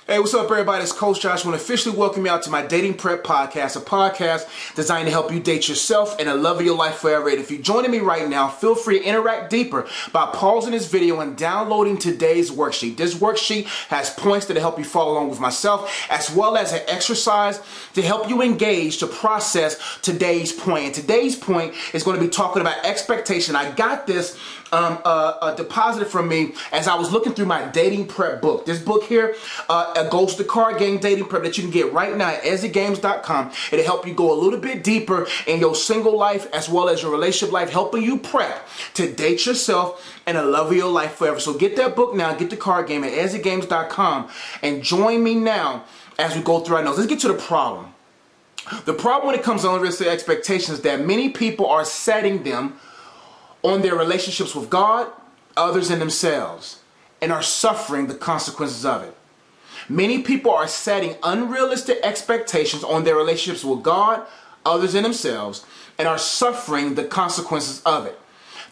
Hey, what's up, everybody? It's Coach Josh. I want to officially welcome you out to my Dating Prep Podcast, a podcast designed to help you date yourself and the love of your life forever. And if you're joining me right now, feel free to interact deeper by pausing this video and downloading today's worksheet. This worksheet has points that help you follow along with myself, as well as an exercise to help you engage to process today's point. And today's point is going to be talking about expectation. I got this deposited from me as I was looking through my dating prep book. This book here, Ghost the Card Game Dating Prep, that you can get right now at exitgames.com. It'll help you go a little bit deeper in your single life as well as your relationship life, helping you prep to date yourself and the love of your life forever. So get that book now, get the card game at exitgames.com, and join me now as we go through our notes. Let's get to the problem. The problem when it comes to unrealistic expectations is that many people are setting them on their relationships with God, others, and themselves, and are suffering the consequences of it. Many people are setting unrealistic expectations on their relationships with God, others, and themselves, and are suffering the consequences of it.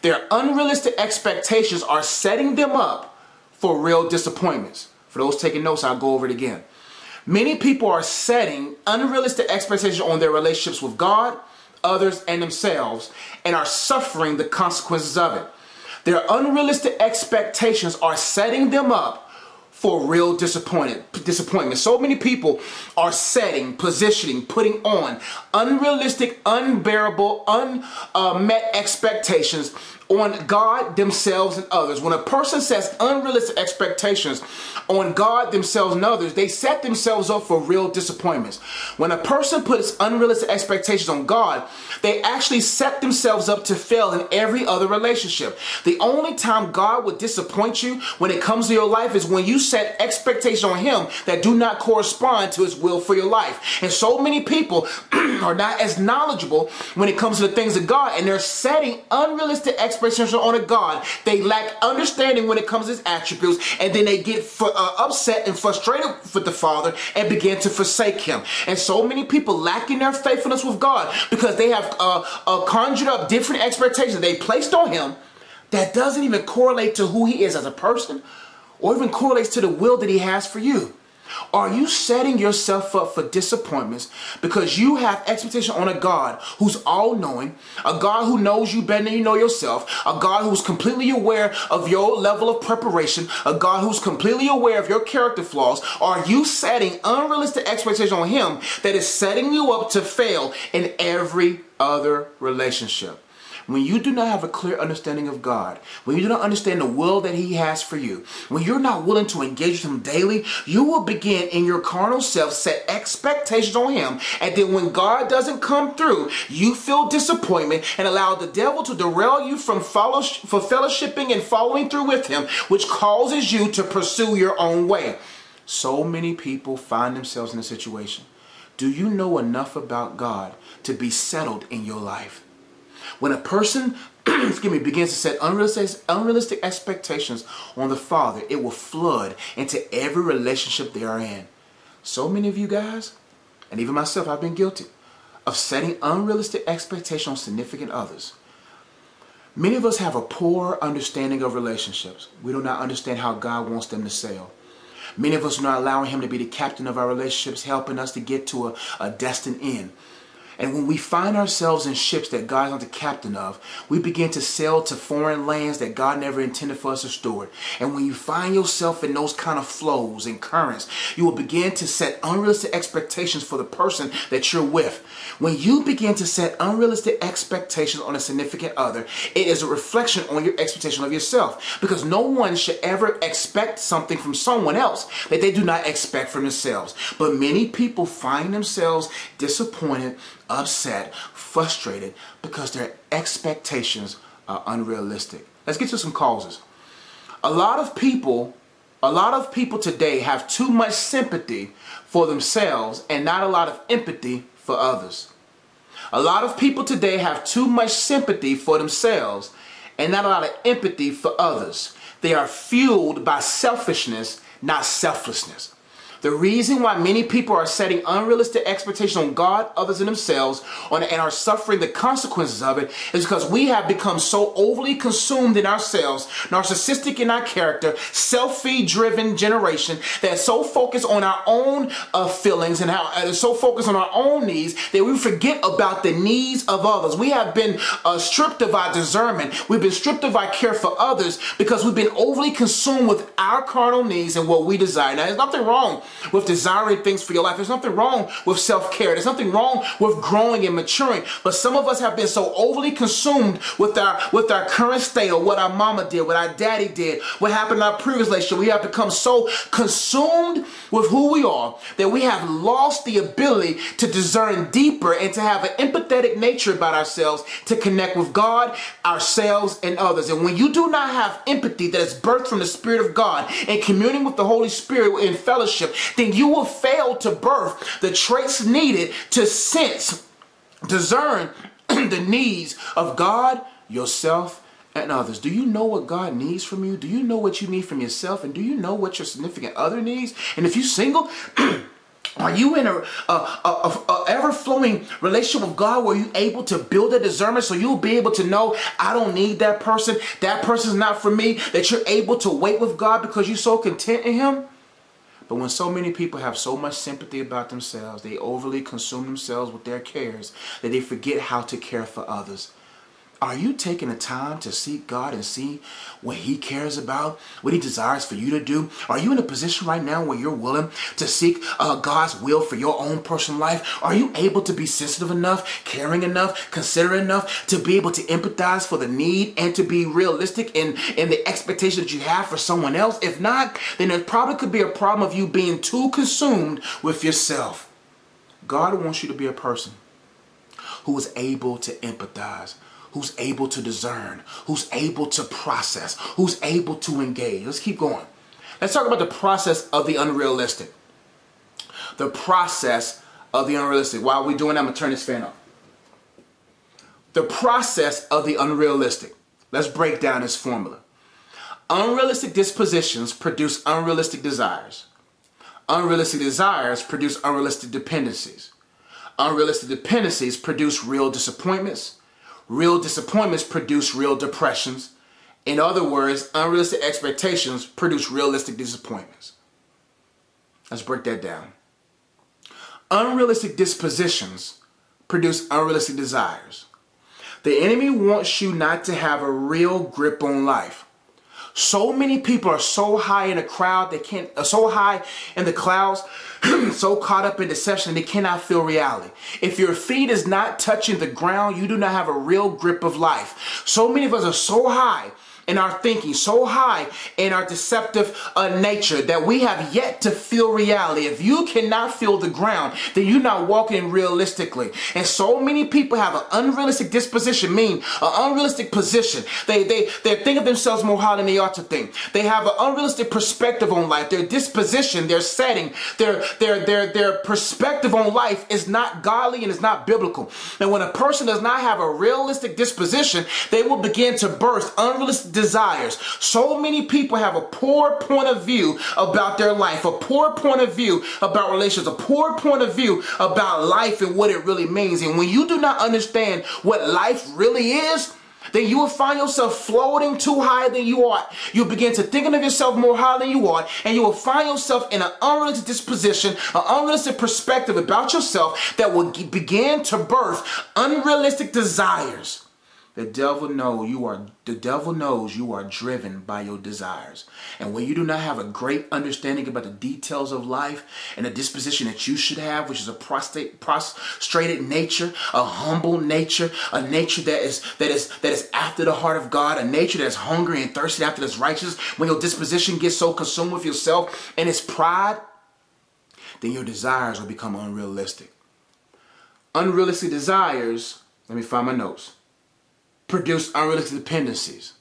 Their unrealistic expectations are setting them up for real disappointments. For those taking notes, I'll go over it again. Many people are setting unrealistic expectations on their relationships with God, others, and themselves, and are suffering the consequences of it. Their unrealistic expectations are setting them up for real disappointment. So many people are setting, positioning, putting on unrealistic, unbearable, unmet expectations on God, themselves, and others. When a person sets unrealistic expectations on God, themselves, and others, they set themselves up for real disappointments. When a person puts unrealistic expectations on God, they actually set themselves up to fail in every other relationship. The only time God would disappoint you when it comes to your life is when you set expectations on Him that do not correspond to His will for your life. And so many people are not as knowledgeable when it comes to the things of God, and they're setting unrealistic expectations on a God. They lack understanding when it comes to His attributes, and then they get upset and frustrated with the Father and begin to forsake Him. And so many people lacking their faithfulness with God because they have conjured up different expectations they placed on Him that doesn't even correlate to who He is as a person, or even correlates to the will that He has for you. Are you setting yourself up for disappointments because you have expectation on a God who's all-knowing, a God who knows you better than you know yourself, a God who's completely aware of your level of preparation, a God who's completely aware of your character flaws? Are you setting unrealistic expectations on Him that is setting you up to fail in every other relationship? When you do not have a clear understanding of God, when you do not understand the will that He has for you, when you're not willing to engage with Him daily, you will begin in your carnal self set expectations on Him, and then when God doesn't come through, you feel disappointment and allow the devil to derail you from fellowshipping and following through with Him, which causes you to pursue your own way. So many people find themselves in a situation. Do you know enough about God to be settled in your life? When a person begins to set unrealistic expectations on the Father, it will flood into every relationship they are in. So many of you guys, and even myself, I've been guilty of setting unrealistic expectations on significant others. Many of us have a poor understanding of relationships. We do not understand how God wants them to sail. Many of us are not allowing Him to be the captain of our relationships, helping us to get to a destined end. And when we find ourselves in ships that God's not the captain of, we begin to sail to foreign lands that God never intended for us to steward. And when you find yourself in those kind of flows and currents, you will begin to set unrealistic expectations for the person that you're with. When you begin to set unrealistic expectations on a significant other, it is a reflection on your expectation of yourself. Because no one should ever expect something from someone else that they do not expect from themselves. But many people find themselves disappointed, upset, frustrated because their expectations are unrealistic. Let's get to some causes. A lot of people today have too much sympathy for themselves and not a lot of empathy for others. A lot of people today have too much sympathy for themselves and not a lot of empathy for others. They are fueled by selfishness, not selflessness. The reason why many people are setting unrealistic expectations on God, others, and themselves and are suffering the consequences of it is because we have become so overly consumed in ourselves, narcissistic in our character, self-feed driven generation that is so focused on our own feelings and so focused on our own needs that we forget about the needs of others. We have been stripped of our discernment. We've been stripped of our care for others because we've been overly consumed with our carnal needs and what we desire. Now, there's nothing wrong with desiring things for your life. There's nothing wrong with self-care. There's nothing wrong with growing and maturing. But some of us have been so overly consumed with our current state, or what our mama did, what our daddy did, what happened in our previous relationship. We have become so consumed with who we are that we have lost the ability to discern deeper and to have an empathetic nature about ourselves, to connect with God, ourselves, and others. And when you do not have empathy that is birthed from the Spirit of God and communing with the Holy Spirit in fellowship, then you will fail to birth the traits needed to sense, discern the needs of God, yourself, and others. Do you know what God needs from you? Do you know what you need from yourself? And do you know what your significant other needs? And if you're single, are you in a ever-flowing relationship with God where you're able to build a discernment so you'll be able to know, I don't need that person, that person's not for me, that you're able to wait with God because you're so content in Him? But when so many people have so much sympathy about themselves, they overly consume themselves with their cares that they forget how to care for others. Are you taking the time to seek God and see what He cares about, what He desires for you to do? Are you in a position right now where you're willing to seek God's will for your own personal life? Are you able to be sensitive enough, caring enough, considerate enough to be able to empathize for the need and to be realistic in the expectation that you have for someone else? If not, then there probably could be a problem of you being too consumed with yourself. God wants you to be a person who is able to empathize, who's able to discern, who's able to process, who's able to engage. Let's keep going. Let's talk about the process of the unrealistic. The process of the unrealistic. While we're doing that, I'm going to turn this fan up. The process of the unrealistic. Let's break down this formula. Unrealistic dispositions produce unrealistic desires. Unrealistic desires produce unrealistic dependencies. Unrealistic dependencies produce real disappointments. Real disappointments produce real depressions. In other words, unrealistic expectations produce realistic disappointments. Let's break that down. Unrealistic dispositions produce unrealistic desires. The enemy wants you not to have a real grip on life. So many people are so high in the crowd, so high in the clouds, so caught up in deception, they cannot feel reality. If your feet is not touching the ground, you do not have a real grip of life. So many of us are so high in our thinking, so high in our deceptive nature that we have yet to feel reality. If you cannot feel the ground, then you're not walking realistically. And so many people have an unrealistic disposition, an unrealistic position. They think of themselves more high than they ought to think. They have an unrealistic perspective on life. Their disposition, their setting, their perspective on life is not godly and is not biblical. And when a person does not have a realistic disposition, they will begin to birth unrealistic desires. So many people have a poor point of view about their life, a poor point of view about relationships, a poor point of view about life and what it really means. And when you do not understand what life really is, then you will find yourself floating too high than you ought. You'll begin to thinking of yourself more high than you ought, and you will find yourself in an unrealistic disposition, an unrealistic perspective about yourself that will begin to birth unrealistic desires. The devil knows you are driven by your desires. And when you do not have a great understanding about the details of life and the disposition that you should have, which is a prostrated nature, a humble nature, a nature that is after the heart of God, a nature that is hungry and thirsty after this righteousness, when your disposition gets so consumed with yourself and its pride, then your desires will become unrealistic. Unrealistic desires, let me find my notes, produce unrealistic dependencies.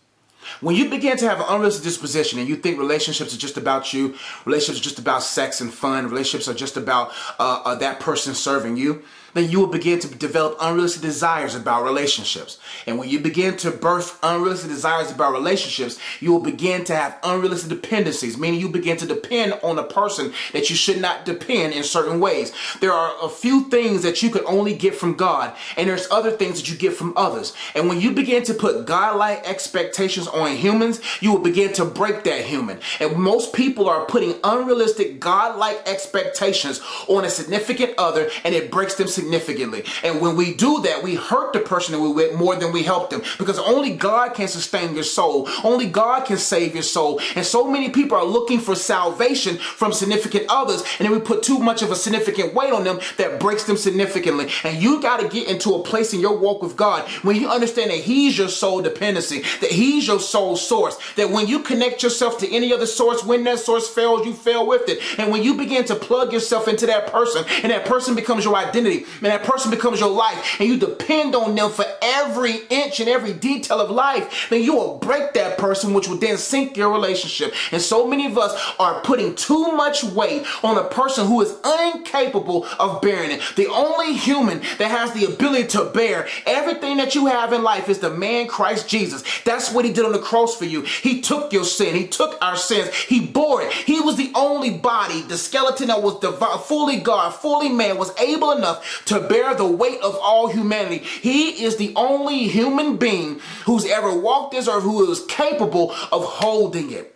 When you begin to have an unrealistic disposition and you think relationships are just about you, relationships are just about sex and fun, relationships are just about that person serving you, then you will begin to develop unrealistic desires about relationships. And when you begin to birth unrealistic desires about relationships, you will begin to have unrealistic dependencies, meaning you begin to depend on a person that you should not depend in certain ways. There are a few things that you can only get from God, and there's other things that you get from others. And when you begin to put God-like expectations on humans, you will begin to break that human. And most people are putting unrealistic God-like expectations on a significant other, and it breaks them significantly. And when we do that, we hurt the person that we're with more than we help them, because only God can sustain your soul. Only God can save your soul. And so many people are looking for salvation from significant others, and then we put too much of a significant weight on them that breaks them significantly. And you got to get into a place in your walk with God when you understand that He's your soul dependency, that He's your soul source, that when you connect yourself to any other source, when that source fails, you fail with it. And when you begin to plug yourself into that person, and that person becomes your identity, and that person becomes your life, and you depend on them for every inch and every detail of life, then you will break that person, which will then sink your relationship. And so many of us are putting too much weight on a person who is incapable of bearing it. The only human that has the ability to bear everything that you have in life is the man Christ Jesus. That's what He did on the cross for you. He took your sin. He took our sins. He bore it. He was the only body, the skeleton that was divine, fully God, fully man, was able enough to bear the weight of all humanity. He is the only human being who's ever walked this earth who is capable of holding it.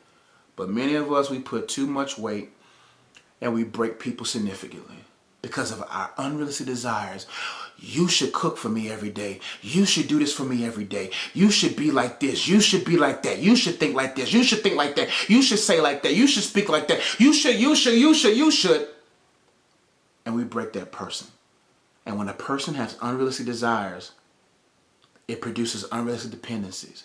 But many of us, we put too much weight and we break people significantly because of our unrealistic desires. You should cook for me every day. You should do this for me every day. You should be like this. You should be like that. You should think like this. You should think like that. You should say like that. You should speak like that. You should. And we break that person. And when a person has unrealistic desires, it produces unrealistic dependencies.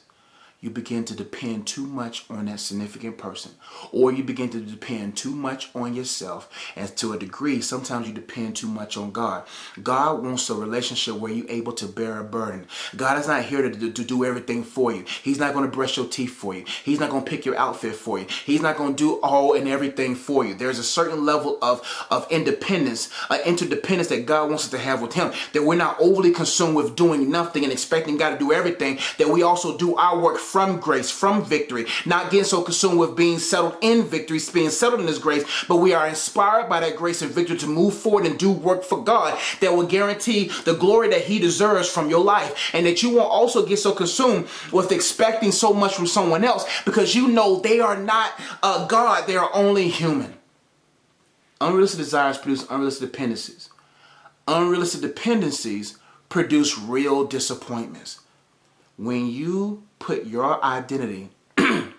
You begin to depend too much on that significant person, or you begin to depend too much on yourself, and to a degree sometimes you depend too much on God. God wants a relationship where you're able to bear a burden. God is not here to do everything for you. He's not going to brush your teeth for you. He's not going to pick your outfit for you. He's not going to do all and everything for you. There's a certain level of independence, interdependence that God wants us to have with Him, that we're not overly consumed with doing nothing and expecting God to do everything, that we also do our work from grace, from victory, not getting so consumed with being settled in victory, being settled in His grace, but we are inspired by that grace and victory to move forward and do work for God that will guarantee the glory that He deserves from your life, and that you won't also get so consumed with expecting so much from someone else, because you know they are not God, they are only human. Unrealistic desires produce unrealistic dependencies. Unrealistic dependencies produce real disappointments. When you put your identity and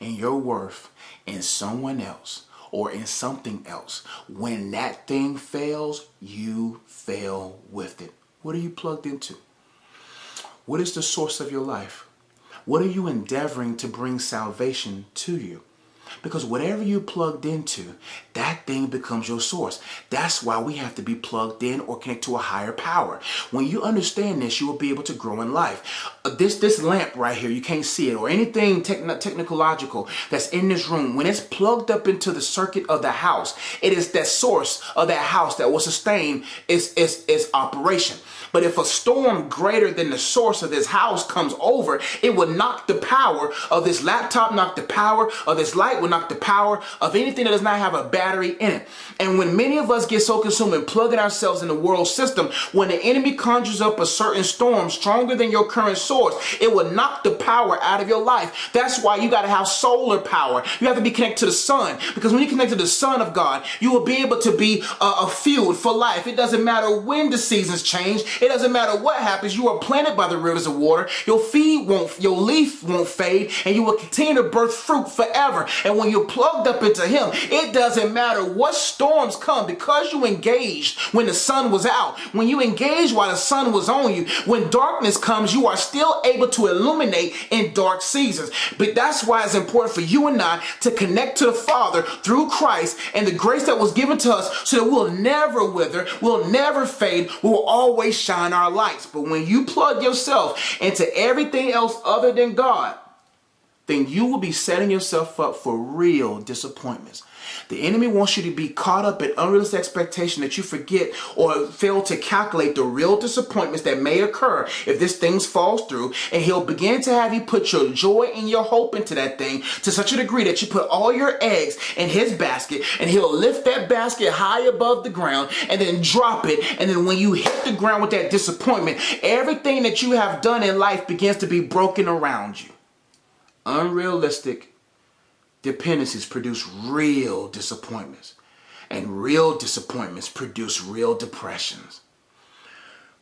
your worth in someone else or in something else, when that thing fails, you fail with it. What are you plugged into? What is the source of your life? What are you endeavoring to bring salvation to you? Because whatever you plugged into, that thing becomes your source. That's why we have to be plugged in or connect to a higher power. When you understand this, you will be able to grow in life. This lamp right here, you can't see it, or anything technological that's in this room, when it's plugged up into the circuit of the house, it is that source of that house that will sustain its operation. But if a storm greater than the source of this house comes over, it will knock the power of this laptop, knock the power of this light, will knock the power of anything that does not have a battery in it. And when many of us get so consumed in plugging ourselves in the world system, when the enemy conjures up a certain storm stronger than your current source, it will knock the power out of your life. That's why you got to have solar power. You have to be connected to the sun, because when you connect to the Son of God, you will be able to be a fuel for life. It doesn't matter when the seasons change. It doesn't matter what happens. You are planted by the rivers of water. Your leaf won't fade, and you will continue to birth fruit forever. And when you're plugged up into Him, it doesn't matter what storms come, because you engaged when the sun was out. When you engaged while the sun was on you, when darkness comes, you are still able to illuminate in dark seasons. But that's why it's important for you and I to connect to the Father through Christ and the grace that was given to us, so that we'll never wither, we'll never fade, we will always shine our lights. But when you plug yourself into everything else other than God, then you will be setting yourself up for real disappointments. The enemy wants you to be caught up in unrealistic expectation that you forget or fail to calculate the real disappointments that may occur if this thing falls through, and he'll begin to have you put your joy and your hope into that thing to such a degree that you put all your eggs in his basket, and he'll lift that basket high above the ground and then drop it, and then when you hit the ground with that disappointment, everything that you have done in life begins to be broken around you. Unrealistic dependencies produce real disappointments, and real disappointments produce real depressions.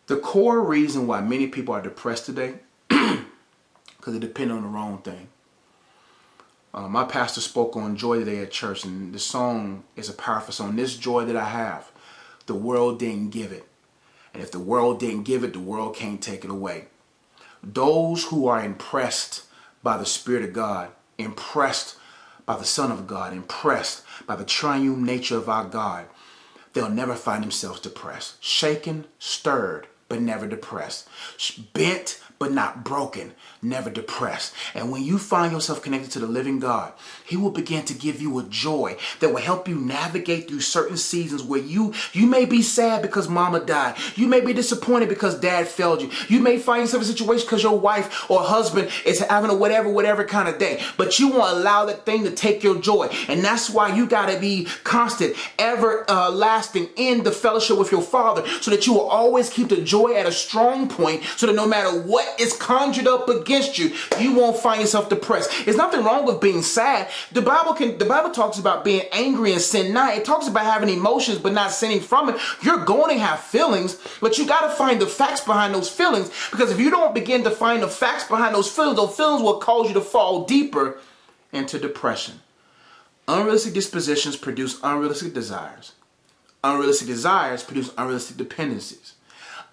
The core reason why many people are depressed today, because they depend on the wrong thing. My pastor spoke on joy today at church, and the song is a powerful song. This joy that I have, the world didn't give it. And if the world didn't give it, the world can't take it away. Those who are impressed by the Spirit of God, impressed by the Son of God, impressed by the triune nature of our God, they'll never find themselves depressed. Shaken, stirred, but never depressed. Bent, but not broken, never depressed. And when you find yourself connected to the living God, he will begin to give you a joy that will help you navigate through certain seasons where you may be sad because mama died. You may be disappointed because dad failed you. You may find yourself in a situation because your wife or husband is having a whatever kind of day. But you won't allow that thing to take your joy. And that's why you got to be constant, lasting in the fellowship with your Father, so that you will always keep the joy at a strong point, so that no matter what is conjured up against you, you won't find yourself depressed. There's nothing wrong with being sad. The Bible talks about being angry and sin not. It talks about having emotions but not sinning from it. You're going to have feelings, but you got to find the facts behind those feelings, because if you don't begin to find the facts behind those feelings will cause you to fall deeper into depression. Unrealistic dispositions produce unrealistic desires. Unrealistic desires produce unrealistic dependencies.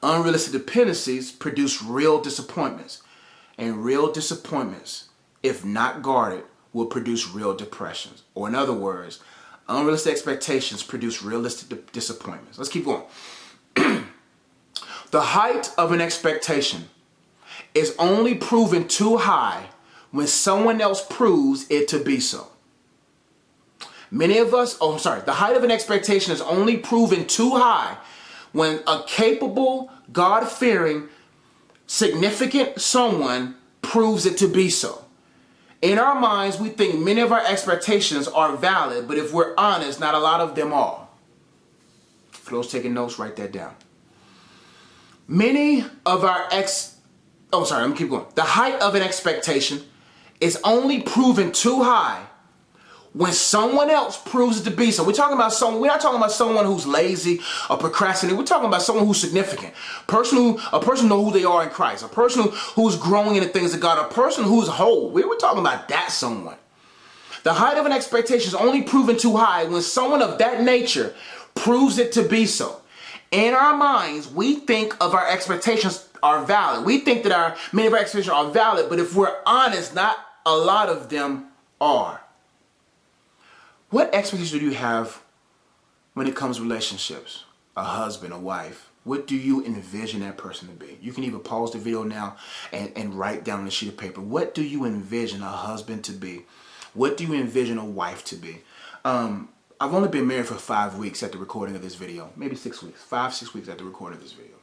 Unrealistic dependencies produce real disappointments. And real disappointments, if not guarded, will produce real depressions. Or in other words, unrealistic expectations produce realistic disappointments. Let's keep going. The height of an expectation is only proven too high when someone else proves it to be so. The height of an expectation is only proven too high when a capable, God-fearing, significant someone proves it to be so. In our minds, we think many of our expectations are valid, but if we're honest, not a lot of them are. For those taking notes, write that down. The height of an expectation is only proven too high when someone else proves it to be so. We're not talking about someone who's lazy or procrastinating. We're talking about someone who's significant. A person know who they are in Christ. A person who's growing in the things of God. A person who's whole. We're talking about that someone. The height of an expectation is only proven too high when someone of that nature proves it to be so. In our minds, we think of our expectations are valid. We think that many of our expectations are valid, but if we're honest, not a lot of them are. What expectations do you have when it comes to relationships? A husband, a wife. What do you envision that person to be? You can even pause the video now and write down on a sheet of paper. What do you envision a husband to be? What do you envision a wife to be? I've only been married for 5 weeks at the recording of this video. Maybe 6 weeks. 5-6 weeks at the recording of this video.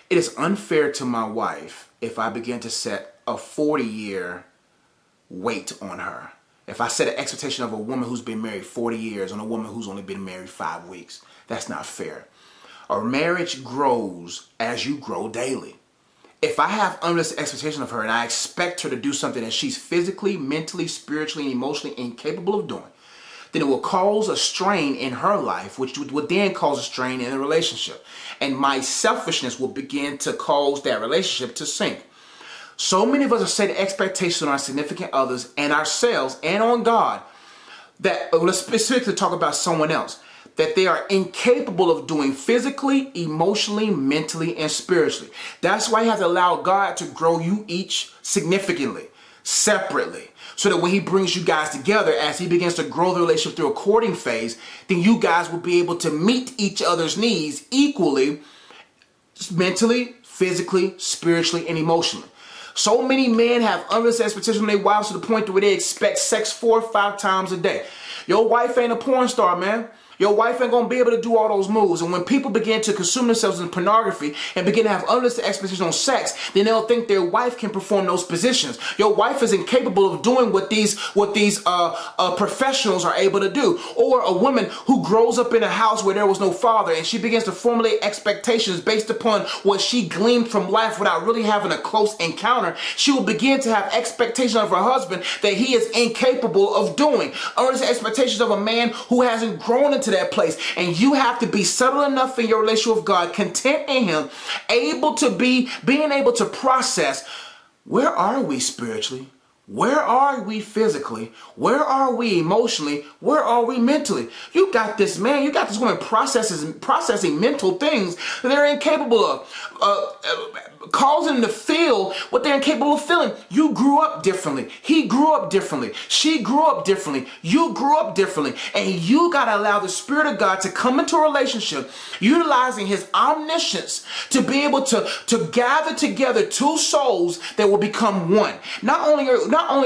It is unfair to my wife if I begin to set a 40-year weight on her. If I set an expectation of a woman who's been married 40 years on a woman who's only been married 5 weeks, that's not fair. A marriage grows as you grow daily. If I have unrealistic expectations of her and I expect her to do something that she's physically, mentally, spiritually, and emotionally incapable of doing, then it will cause a strain in her life, which would then cause a strain in the relationship. And my selfishness will begin to cause that relationship to sink. So many of us are setting expectations on our significant others and ourselves and on God that, let's specifically talk about someone else, that they are incapable of doing physically, emotionally, mentally, and spiritually. That's why you have to allow God to grow you each significantly, separately, so that when he brings you guys together, as he begins to grow the relationship through a courting phase, then you guys will be able to meet each other's needs equally, mentally, physically, spiritually, and emotionally. So many men have unrealistic expectations from their wives to the point where they expect sex 4 or 5 times a day. Your wife ain't a porn star, man. Your wife ain't going to be able to do all those moves. And when people begin to consume themselves in pornography and begin to have unrealistic expectations on sex, then they'll think their wife can perform those positions. Your wife is incapable of doing what these professionals are able to do. Or a woman who grows up in a house where there was no father and she begins to formulate expectations based upon what she gleaned from life without really having a close encounter, she will begin to have expectations of her husband that he is incapable of doing. Unrealistic expectations of a man who hasn't grown into that place. And you have to be settled enough in your relationship with God, content in him, being able to process, where are we spiritually? Where are we physically? Where are we emotionally? Where are we mentally? You got this man, you got this woman processing mental things that they're incapable of. Causing them to feel what they're incapable of feeling. You grew up differently. He grew up differently. She grew up differently. You grew up differently. And you got to allow the Spirit of God to come into a relationship, utilizing his omniscience to be able to gather together two souls that will become one. Not only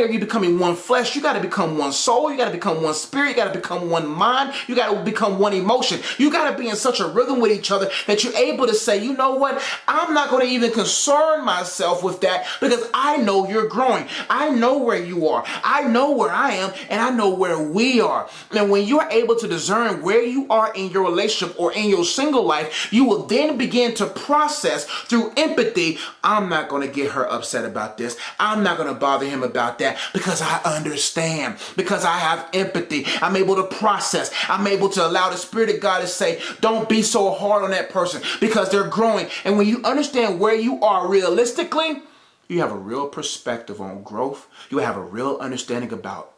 are you becoming one flesh, you got to become one soul. You got to become one spirit. You got to become one mind. You got to become one emotion. You got to be in such a rhythm with each other that you're able to say, you know what? I'm not going to even concern myself with that because I know you're growing. I know where you are. I know where I am, and I know where we are. And when you're able to discern where you are in your relationship or in your single life, you will then begin to process through empathy. I'm not going to get her upset about this. I'm not going to bother him about that because I understand, because I have empathy. I'm able to process. I'm able to allow the Spirit of God to say, don't be so hard on that person because they're growing. And when you understand where you are realistically, you have a real perspective on growth. You have a real understanding about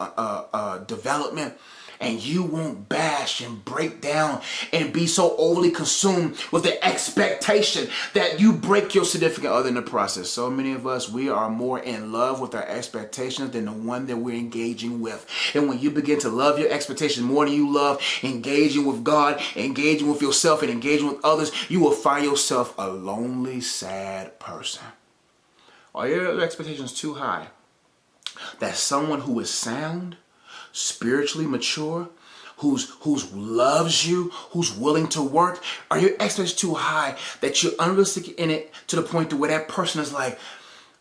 development. And you won't bash and break down and be so overly consumed with the expectation that you break your significant other in the process. So many of us, we are more in love with our expectations than the one that we're engaging with. And when you begin to love your expectations more than you love engaging with God, engaging with yourself, and engaging with others, you will find yourself a lonely, sad person. Are your expectations too high? That someone who is sound, spiritually mature, who's loves you, who's willing to work, are your expectations too high that you're unrealistic in it to the point to where that person is like,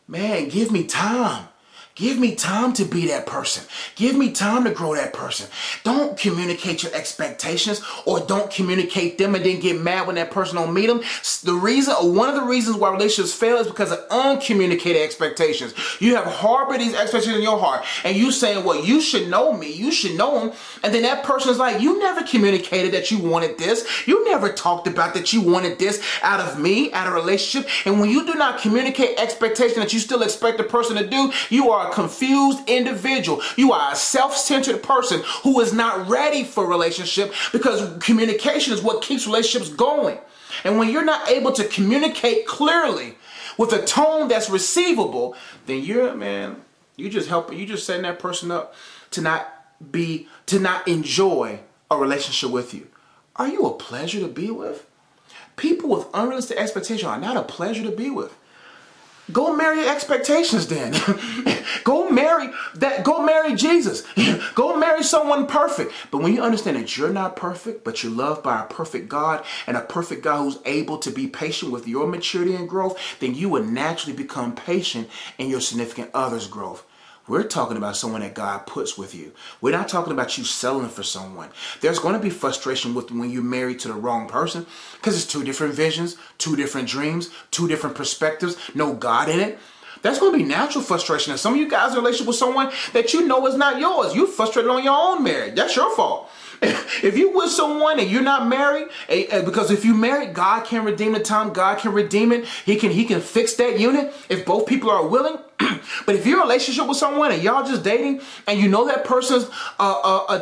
man, give me time. Give me time to be that person. Give me time to grow that person. Don't communicate your expectations or don't communicate them and then get mad when that person don't meet them. One of the reasons why relationships fail is because of uncommunicated expectations. You have harbored these expectations in your heart and you saying, well, you should know me. You should know him. And then that person is like, you never communicated that you wanted this. You never talked about that you wanted this out of me, out of a relationship. And when you do not communicate expectation that you still expect the person to do, you are a confused individual. You are a self-centered person who is not ready for a relationship because communication is what keeps relationships going. And when you're not able to communicate clearly with a tone that's receivable, then you just setting that person up to not enjoy a relationship with you. Are you a pleasure to be with? People with unrealistic expectations are not a pleasure to be with. Go marry your expectations then. Go marry Jesus. Go marry someone perfect. But when you understand that you're not perfect, but you're loved by a perfect God and a perfect God who's able to be patient with your maturity and growth, then you will naturally become patient in your significant other's growth. We're talking about someone that God puts with you. We're not talking about you settling for someone. There's going to be frustration with when you're married to the wrong person because it's two different visions, two different dreams, two different perspectives, no God in it. That's going to be natural frustration. And some of you guys in a relationship with someone that you know is not yours. You're frustrated on your own marriage. That's your fault. If you with someone and you're not married, because if you married, God can redeem the time. God can redeem it. He can fix that unit if both people are willing. But if you're in a relationship with someone and y'all just dating and you know that person's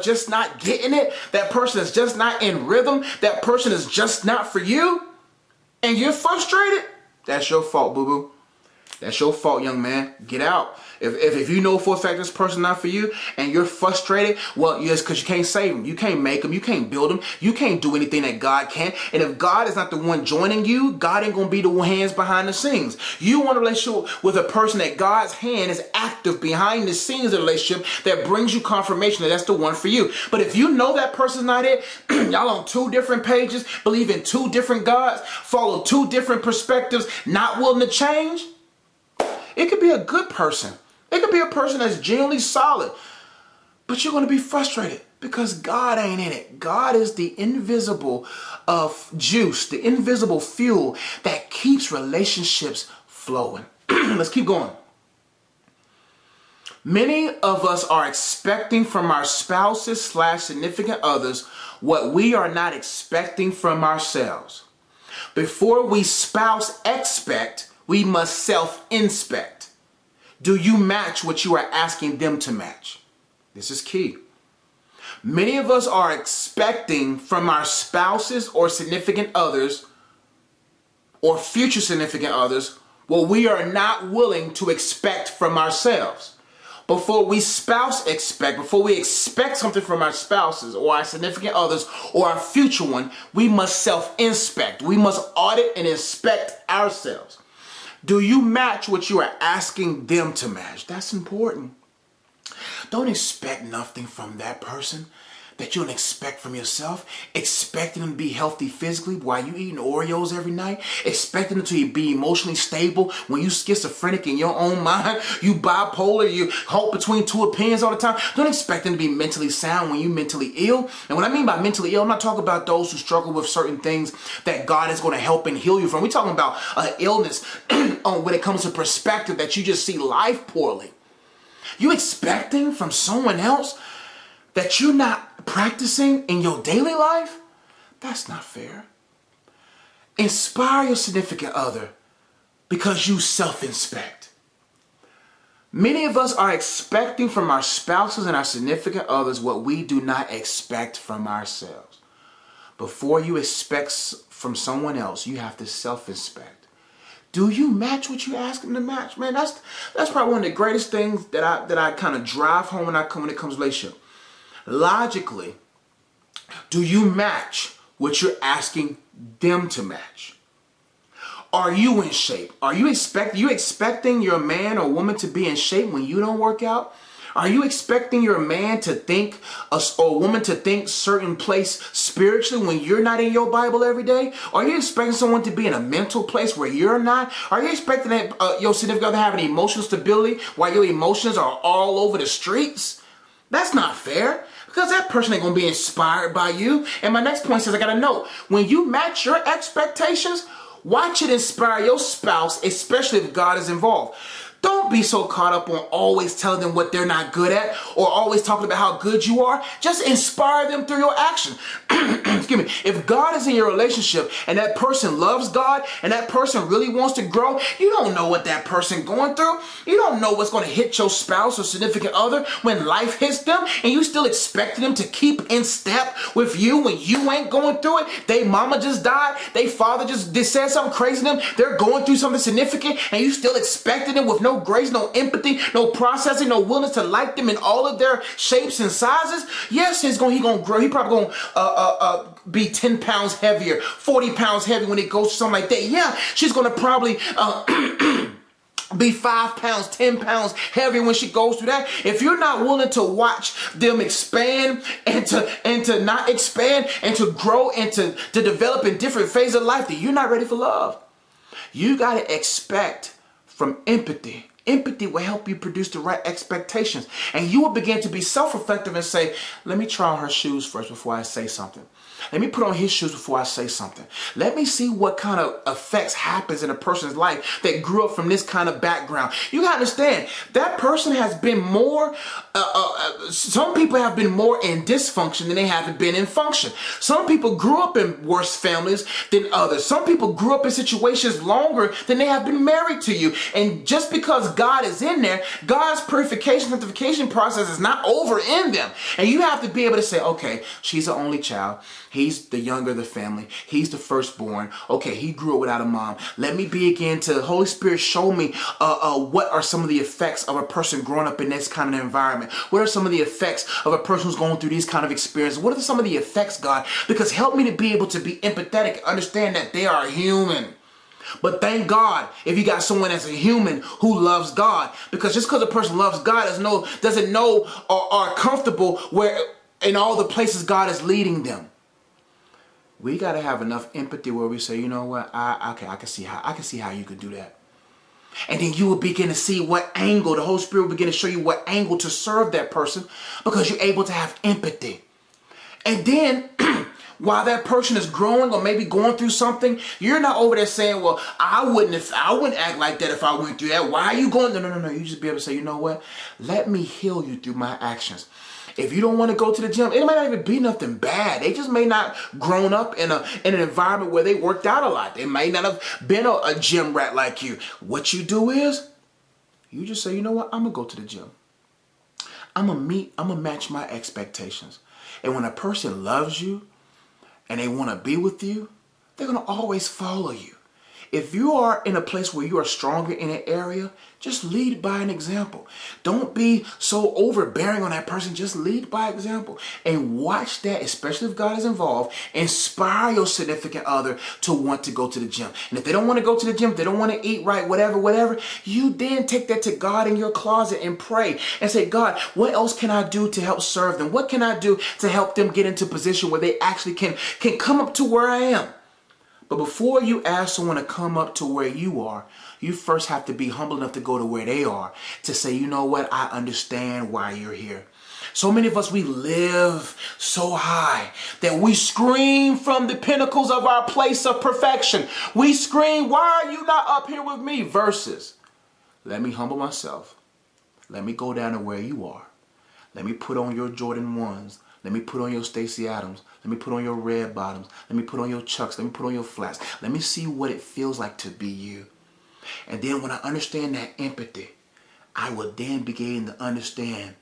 just not getting it, that person is just not in rhythm, that person is just not for you, and you're frustrated, that's your fault, boo-boo. That's your fault, young man. Get out. If you know for a fact this person not for you and you're frustrated, well, yes, because you can't save them. You can't make them. You can't build them. You can't do anything that God can. And if God is not the one joining you, God ain't going to be the hands behind the scenes. You want a relationship with a person that God's hand is active behind the scenes of the relationship that brings you confirmation that that's the one for you. But if you know that person's not it, y'all on two different pages, believe in two different gods, follow two different perspectives, not willing to change, it could be a good person. It could be a person that's genuinely solid, but you're going to be frustrated because God ain't in it. God is the invisible juice, the invisible fuel that keeps relationships flowing. Let's keep going. Many of us are expecting from our spouses / significant others what we are not expecting from ourselves. Before we spouse expect, we must self-inspect. Do you match what you are asking them to match? This is key. Many of us are expecting from our spouses or significant others or future significant others what we are not willing to expect from ourselves. Before we expect something from our spouses or our significant others or our future one, we must self-inspect. We must audit and inspect ourselves. Do you match what you are asking them to match? That's important. Don't expect nothing from that person that you don't expect from yourself. Expecting them to be healthy physically while you eating Oreos every night. Expecting them to be emotionally stable when you schizophrenic in your own mind. You bipolar, you hold between two opinions all the time. Don't expect them to be mentally sound when you mentally ill. And what I mean by mentally ill, I'm not talking about those who struggle with certain things that God is going to help and heal you from. We're talking about illness when it comes to perspective that you just see life poorly. You expecting from someone else that you're not practicing in your daily life? That's not fair. Inspire your significant other because you self-inspect. Many of us are expecting from our spouses and our significant others what we do not expect from ourselves. Before you expect from someone else, you have to self-inspect. Do you match what you ask them to match? Man, that's probably one of the greatest things that I kind of drive home when it comes to relationship. Logically, do you match what you're asking them to match? Are you in shape? Are you expecting your man or woman to be in shape when you don't work out? Are you expecting your man to think or woman to think certain place spiritually when you're not in your Bible every day? Are you expecting someone to be in a mental place where you're not? Are you expecting that your significant other to have an emotional stability while your emotions are all over the streets? That's not fair. Because that person ain't going to be inspired by you. And my next point says, I got to know, when you match your expectations, watch it inspire your spouse, especially if God is involved. Don't be so caught up on always telling them what they're not good at or always talking about how good you are. Just inspire them through your action. Excuse me. If God is in your relationship and that person loves God and that person really wants to grow, you don't know what that person going through. You don't know what's going to hit your spouse or significant other when life hits them, and you still expect them to keep in step with you when you ain't going through it. They mama just died. They father just said something crazy to them. They're going through something significant, and you still expecting them with no grace, no empathy, no processing, no willingness to like them in all of their shapes and sizes. Yes, he gonna grow. He probably gonna be 10 pounds heavier, 40 pounds heavier when it goes to something like that. Yeah, she's gonna probably be 5 pounds, 10 pounds heavier when she goes through that. If you're not willing to watch them expand and to not expand and to grow and to develop in different phases of life, then you're not ready for love. You gotta expect from empathy. Empathy will help you produce the right expectations. And you will begin to be self-reflective and say, let me try on her shoes first before I say something. Let me put on his shoes before I say something. Let me see what kind of effects happens in a person's life that grew up from this kind of background. You gotta understand, that person has been more, some people have been more in dysfunction than they haven't been in function. Some people grew up in worse families than others. Some people grew up in situations longer than they have been married to you. And just because God is in there, God's purification, sanctification process is not over in them. And you have to be able to say, okay, she's the only child. He's the younger of the family. He's the firstborn. Okay, he grew up without a mom. Let me begin to, the Holy Spirit show me what are some of the effects of a person growing up in this kind of environment. What are some of the effects of a person who's going through these kind of experiences? What are some of the effects, God? Because help me to be able to be empathetic and understand that they are human. But thank God if you got someone that's a human who loves God. Because just because a person loves God doesn't know or are comfortable where in all the places God is leading them. We got to have enough empathy where we say, you know what, I can see how you could do that. And then you will begin to see what angle, the Holy Spirit will begin to show you what angle to serve that person because you're able to have empathy. And then while that person is growing or maybe going through something, you're not over there saying, well, I wouldn't act like that if I went through that. Why are you going? No. You just be able to say, you know what? Let me heal you through my actions. If you don't want to go to the gym, it might not even be nothing bad. They just may not grown up in an environment where they worked out a lot. They may not have been a gym rat like you. What you do is, you just say, you know what? I'm going to go to the gym. I'm going to match my expectations. And when a person loves you and they want to be with you, they're going to always follow you. If you are in a place where you are stronger in an area, just lead by an example. Don't be so overbearing on that person. Just lead by example and watch that, especially if God is involved, inspire your significant other to want to go to the gym. And if they don't want to go to the gym, if they don't want to eat right, whatever, you then take that to God in your closet and pray and say, God, what else can I do to help serve them? What can I do to help them get into a position where they actually can come up to where I am? But before you ask someone to come up to where you are, you first have to be humble enough to go to where they are, to say, you know what, I understand why you're here. So many of us, we live so high that we scream from the pinnacles of our place of perfection. We scream, why are you not up here with me? Versus, let me humble myself. Let me go down to where you are. Let me put on your Jordan 1s. Let me put on your Stacey Adams. Let me put on your red bottoms. Let me put on your Chucks. Let me put on your flats. Let me see what it feels like to be you. And then when I understand that empathy, I will then begin to understand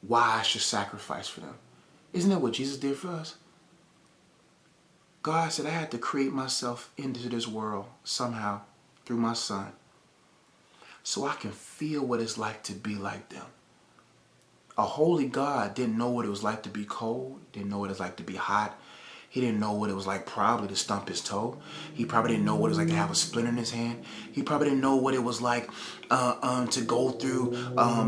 why I should sacrifice for them. Isn't that what Jesus did for us? God said I had to create myself into this world somehow through my son so I can feel what it's like to be like them. A holy God didn't know what it was like to be cold, didn't know what it was like to be hot. He didn't know what it was like probably to stump his toe. He probably didn't know what it was like to have a splinter in his hand. He probably didn't know what it was like to go through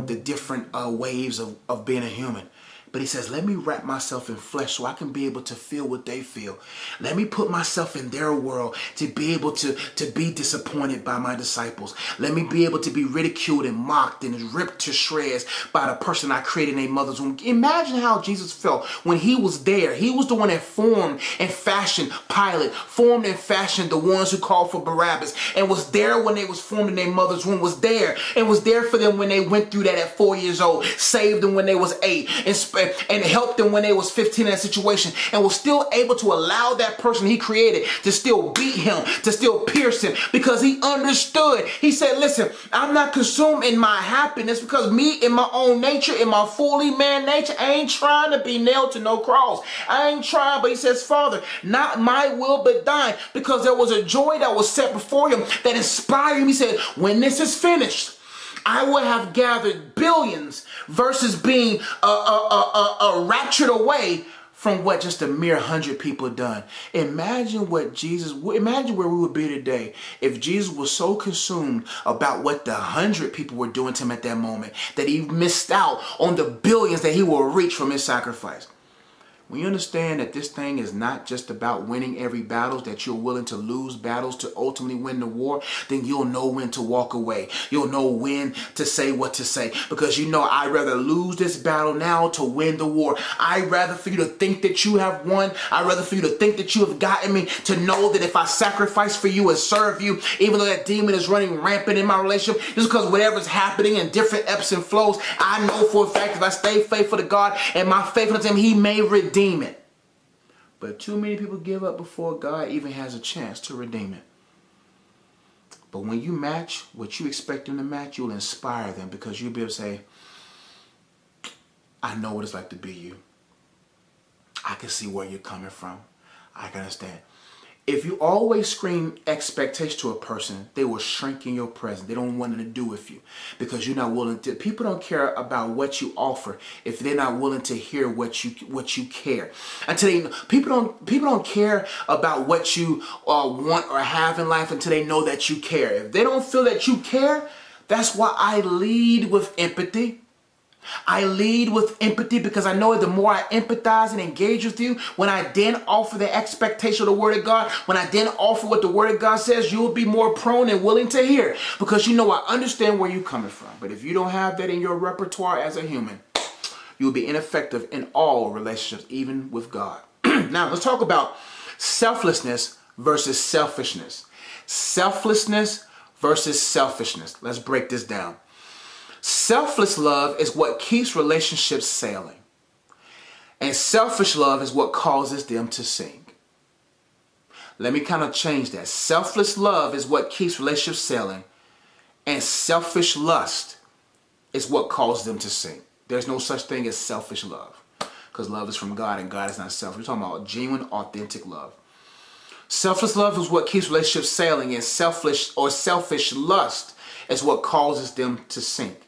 the different waves of being a human. But he says, let me wrap myself in flesh so I can be able to feel what they feel. Let me put myself in their world to be able to be disappointed by my disciples. Let me be able to be ridiculed and mocked and ripped to shreds by the person I created in a mother's womb. Imagine how Jesus felt when he was there. He was the one that formed and fashioned Pilate, formed and fashioned the ones who called for Barabbas, and was there when they was formed in their mother's womb, was there for them when they went through that at 4 years old, saved them when they was 8, and helped them when they was 15 in that situation, and was still able to allow that person he created to still beat him, to still pierce him, because he understood. He said, listen, I'm not consumed in my happiness because me in my own nature, in my fully man nature, I ain't trying to be nailed to no cross. I ain't trying, but he says, Father, not my will but thine, because there was a joy that was set before him that inspired him. He said, when this is finished, I would have gathered billions versus being raptured away from what just a mere 100 people done. Imagine where we would be today if Jesus was so consumed about what the 100 people were doing to him at that moment that he missed out on the billions that he will reach from his sacrifice. When you understand that this thing is not just about winning every battle, that you're willing to lose battles to ultimately win the war, then you'll know when to walk away. You'll know when to say what to say. Because you know, I'd rather lose this battle now to win the war. I'd rather for you to think that you have won. I'd rather for you to think that you have gotten me, to know that if I sacrifice for you and serve you, even though that demon is running rampant in my relationship, just because whatever's happening in different ebbs and flows, I know for a fact if I stay faithful to God and my faithfulness to him, he may redeem it. But too many people give up before God even has a chance to redeem it. But when you match what you expect them to match, you'll inspire them, because you'll be able to say, I know what it's like to be you. I can see where you're coming from. I can understand. If you always scream expectation to a person, they will shrink in your presence. They don't want nothing to do with you because you're not willing to. People don't care about what you offer if they're not willing to hear what you care. Until they, people don't care about what you want or have in life until they know that you care. If they don't feel that you care, that's why I lead with empathy. I lead with empathy because I know the more I empathize and engage with you, when I then offer the expectation of the Word of God, when I then offer what the Word of God says, you will be more prone and willing to hear, because you know I understand where you're coming from. But if you don't have that in your repertoire as a human, you will be ineffective in all relationships, even with God. Now, let's talk about selflessness versus selfishness. Selflessness versus selfishness. Let's break this down. Selfless love is what keeps relationships sailing. And selfish love is what causes them to sink. Let me kind of change that. Selfless love is what keeps relationships sailing. And selfish lust is what causes them to sink. There's no such thing as selfish love, because love is from God and God is not selfish. We're talking about genuine, authentic love. Selfless love is what keeps relationships sailing, and selfish lust is what causes them to sink.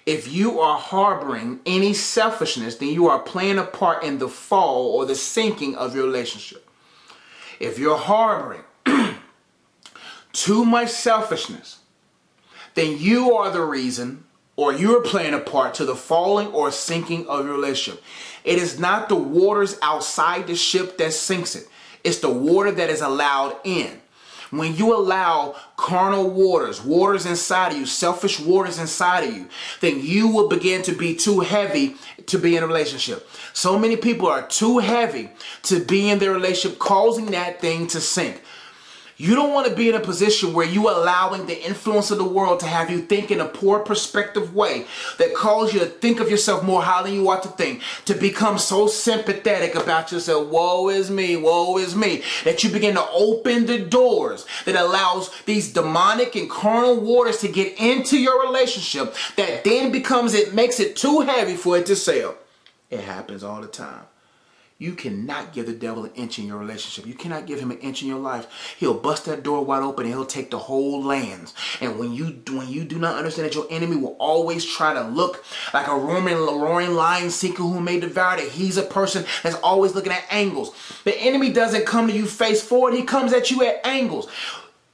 If you are harboring any selfishness, then you are playing a part in the fall or the sinking of your relationship. If you're harboring too much selfishness, then you are the reason, or you're playing a part to the falling or sinking of your relationship. It is not the waters outside the ship that sinks it. It's the water that is allowed in. When you allow carnal waters inside of you, selfish waters inside of you, then you will begin to be too heavy to be in a relationship. So many people are too heavy to be in their relationship, causing that thing to sink. You don't want to be in a position where you are allowing the influence of the world to have you think in a poor perspective way that calls you to think of yourself more highly than you ought to think, to become so sympathetic about yourself, woe is me, that you begin to open the doors that allows these demonic and carnal waters to get into your relationship, that then makes it too heavy for it to sail. It happens all the time. You cannot give the devil an inch in your relationship. You cannot give him an inch in your life. He'll bust that door wide open and he'll take the whole lands. And when you do not understand that your enemy will always try to look like a roaring lion seeker who may devour, that he's a person that's always looking at angles. The enemy doesn't come to you face forward. He comes at you at angles.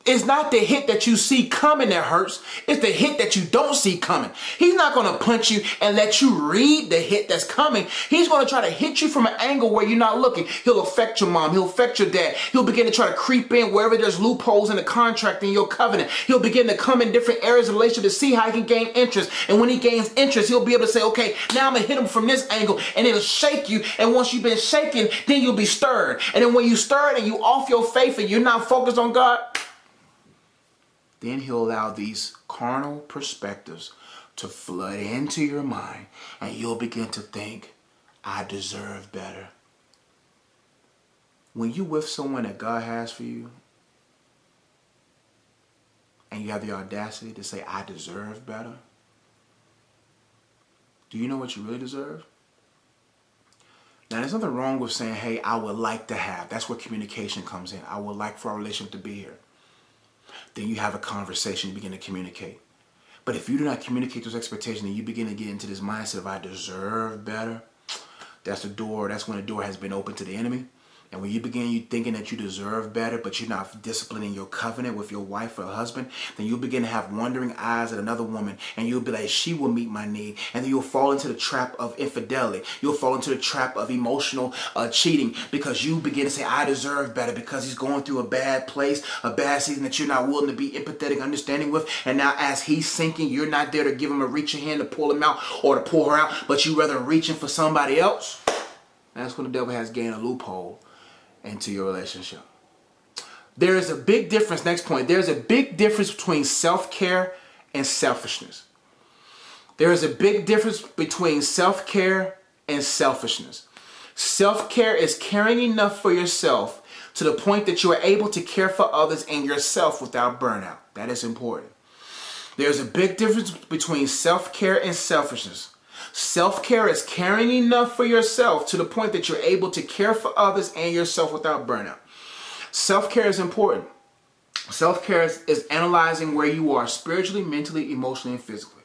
It's not the hit that you see coming that hurts. It's the hit that you don't see coming. He's not going to punch you and let you read the hit that's coming. He's going to try to hit you from an angle where you're not looking. He'll affect your mom. He'll affect your dad. He'll begin to try to creep in wherever there's loopholes in the contract in your covenant. He'll begin to come in different areas of the relationship to see how he can gain interest. And when he gains interest, he'll be able to say, okay, now I'm going to hit him from this angle, and it'll shake you. And once you've been shaken, then you'll be stirred. And then when you stirred and you off your faith and you're not focused on God, then he'll allow these carnal perspectives to flood into your mind, and you'll begin to think, I deserve better. When you with someone that God has for you, and you have the audacity to say, I deserve better, do you know what you really deserve? Now, there's nothing wrong with saying, hey, I would like to have. That's where communication comes in. I would like for our relationship to be here. Then you have a conversation, you begin to communicate. But if you do not communicate those expectations and you begin to get into this mindset of I deserve better, that's when the door has been open to the enemy. And when you thinking that you deserve better, but you're not disciplining your covenant with your wife or husband, then you'll begin to have wandering eyes at another woman, and you'll be like, she will meet my need. And then you'll fall into the trap of infidelity. You'll fall into the trap of emotional cheating, because you begin to say, I deserve better, because he's going through a bad place, a bad season that you're not willing to be empathetic, understanding with. And now as he's sinking, you're not there to give him a reaching hand to pull him out or to pull her out, but you rather reaching for somebody else. That's when the devil has gained a loophole into your relationship. There is a big difference. Next point. There's a big difference between self-care and selfishness. There is a big difference between self-care and selfishness. Self-care is caring enough for yourself to the point that you are able to care for others and yourself without burnout. That is important. There's a big difference between self-care and selfishness. Self-care is caring enough for yourself to the point that you're able to care for others and yourself without burnout. Self-care is important. Self-care is analyzing where you are spiritually, mentally, emotionally, and physically.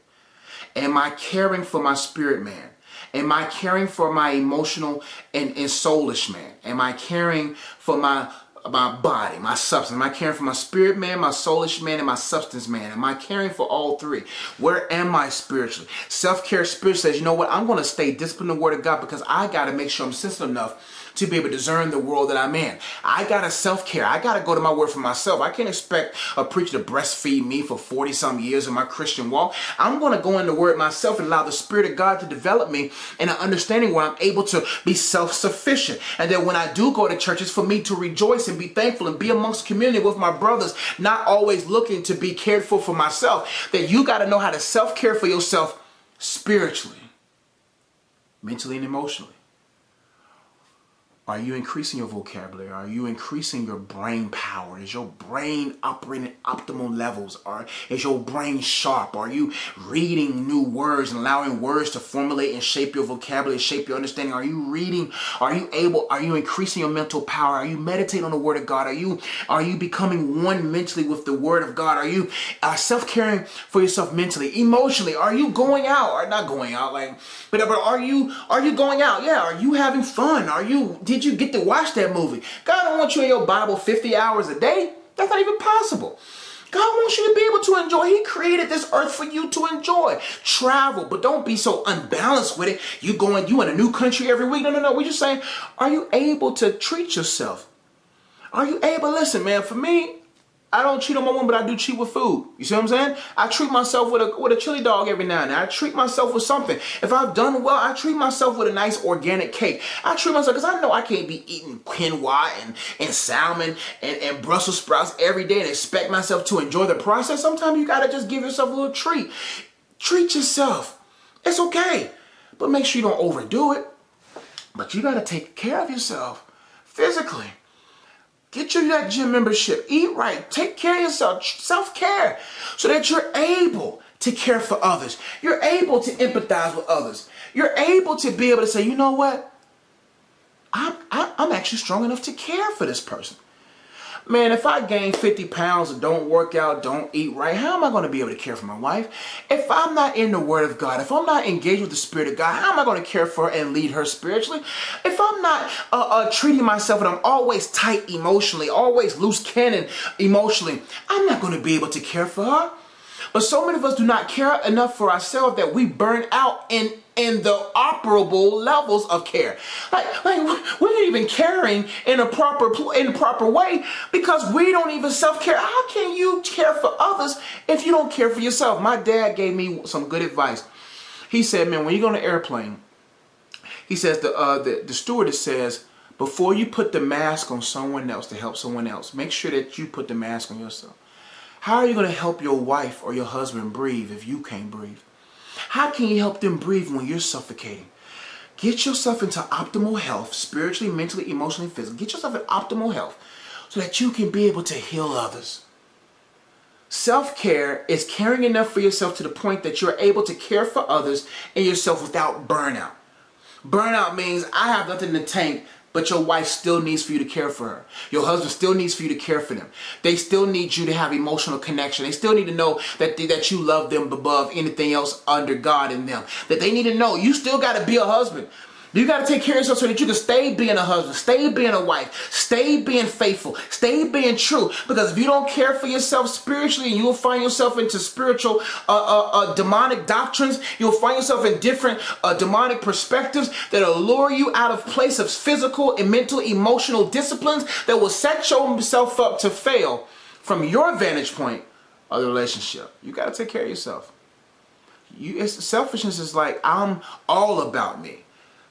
Am I caring for my spirit man? Am I caring for my emotional and soulish man? Am I caring for my body, my substance? Am I caring for my spirit man, my soulish man, and my substance man? Am I caring for all three? Where am I spiritually? Self-care spirit says, you know what? I'm going to stay disciplined in the Word of God because I got to make sure I'm sensitive enough to be able to discern the world that I'm in. I got to self-care. I got to go to my Word for myself. I can't expect a preacher to breastfeed me for 40-some years in my Christian walk. I'm going to go in the Word myself and allow the Spirit of God to develop me in an understanding where I'm able to be self-sufficient. And then when I do go to church, it's for me to rejoice and be thankful and be amongst community with my brothers, not always looking to be cared for myself. That you got to know how to self-care for yourself spiritually, mentally, and emotionally. Are you increasing your vocabulary? Are you increasing your brain power? Is your brain operating at optimal levels? Is your brain sharp? Are you reading new words and allowing words to formulate and shape your vocabulary, shape your understanding? Are you reading? Are you increasing your mental power? Are you meditating on the Word of God? Are you becoming one mentally with the Word of God? Are you self-caring for yourself mentally, emotionally? Are you going out or not going out? But are you going out? Yeah. Are you having fun? Did you get to watch that movie? God don't want you in your Bible 50 hours a day. That's not even possible. God wants you to be able to enjoy. He created this earth for you to enjoy. Travel, but don't be so unbalanced with it. You in a new country every week. No. We're just saying, are you able to treat yourself? Are you able? Listen, man, for me, I don't cheat on my woman, but I do cheat with food. You see what I'm saying? I treat myself with a chili dog every now and then. I treat myself with something. If I've done well, I treat myself with a nice organic cake. I treat myself because I know I can't be eating quinoa and salmon and Brussels sprouts every day and expect myself to enjoy the process. Sometimes you got to just give yourself a little treat. Treat yourself. It's okay. But make sure you don't overdo it. But you got to take care of yourself physically. Get you that gym membership. Eat right. Take care of yourself. Self-care. So that you're able to care for others. You're able to empathize with others. You're able to be able to say, you know what? I'm actually strong enough to care for this person. Man, if I gain 50 pounds and don't work out, don't eat right, how am I going to be able to care for my wife? If I'm not in the Word of God, if I'm not engaged with the Spirit of God, how am I going to care for her and lead her spiritually? If I'm not treating myself and I'm always tight emotionally, always loose cannon emotionally, I'm not going to be able to care for her. But so many of us do not care enough for ourselves that we burn out in the operable levels of care. We're not even caring in a proper way because we don't even self-care. How can you care for others if you don't care for yourself? My dad gave me some good advice. He said, man, when you go on an airplane, he says the stewardess says, before you put the mask on someone else to help someone else, make sure that you put the mask on yourself. How are you going to help your wife or your husband breathe if you can't breathe? How can you help them breathe when you're suffocating? Get yourself into optimal health, spiritually, mentally, emotionally, physically. Get yourself in optimal health so that you can be able to heal others. Self-care is caring enough for yourself to the point that you're able to care for others and yourself without burnout. Burnout means I have nothing in the tank, but your wife still needs for you to care for her. Your husband still needs for you to care for them. They still need you to have emotional connection. They still need to know that you love them above anything else under God in them. That they need to know you still got to be a husband. You got to take care of yourself so that you can stay being a husband, stay being a wife, stay being faithful, stay being true. Because if you don't care for yourself spiritually and you'll find yourself into spiritual demonic doctrines, you'll find yourself in different demonic perspectives that'll lure you out of place of physical and mental, emotional disciplines that will set yourself up to fail from your vantage point of the relationship. You got to take care of yourself. Selfishness is like, I'm all about me.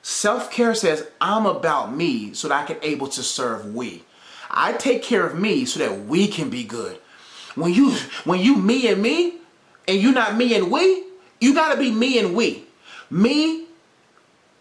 Self-care says, I'm about me so that I can able to serve we. I take care of me so that we can be good. When you me and me, and you not me and we, you got to be me and we. Me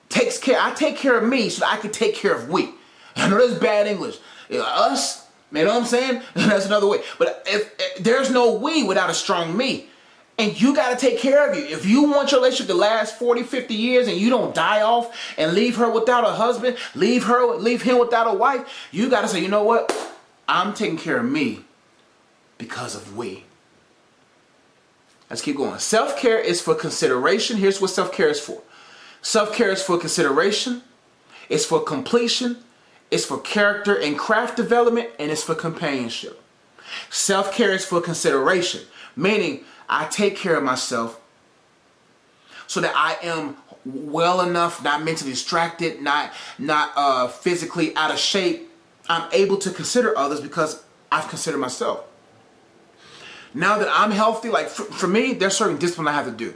takes care, I take care of me so that I can take care of we. I know that's bad English. Us, you know what I'm saying? That's another way. But if there's no we without a strong me. And you got to take care of you. If you want your relationship to last 40, 50 years and you don't die off and leave her without a husband, leave him without a wife, you got to say, you know what? I'm taking care of me because of we. Let's keep going. Self-care is for consideration. Here's what self-care is for. Self-care is for consideration. It's for completion. It's for character and craft development. And it's for companionship. Self-care is for consideration. Meaning, I take care of myself so that I am well enough, not mentally distracted, not physically out of shape. I'm able to consider others because I've considered myself. Now that I'm healthy, like for me, there's certain discipline I have to do.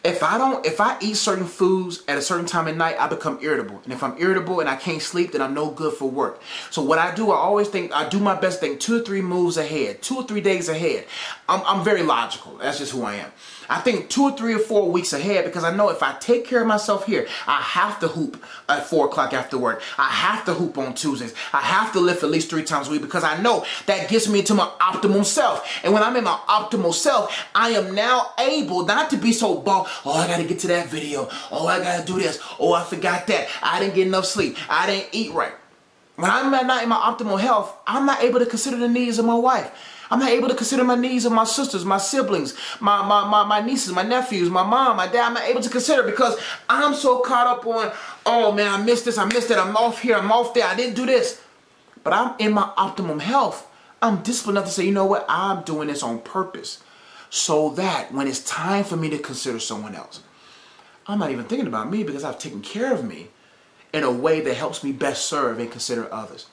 If I eat certain foods at a certain time at night, I become irritable. And if I'm irritable and I can't sleep, then I'm no good for work. So what I do, I do my best to think 2 or 3 moves ahead, 2 or 3 days ahead. I'm very logical. That's just who I am. I think 2 or 3 or 4 weeks ahead because I know if I take care of myself here, I have to hoop at 4 o'clock after work. I have to hoop on Tuesdays. I have to lift at least 3 times a week because I know that gets me into my optimal self. And when I'm in my optimal self, I am now able not to be so bald. Oh, I got to get to that video. Oh, I got to do this. Oh, I forgot that. I didn't get enough sleep. I didn't eat right. When I'm not in my optimal health, I'm not able to consider the needs of my wife. I'm not able to consider my needs of my sisters, my siblings, my nieces, my nephews, my mom, my dad. I'm not able to consider because I'm so caught up on, oh man, I missed this, I missed that, I'm off here, I'm off there, I didn't do this. But I'm in my optimum health. I'm disciplined enough to say, you know what, I'm doing this on purpose so that when it's time for me to consider someone else, I'm not even thinking about me because I've taken care of me in a way that helps me best serve and consider others.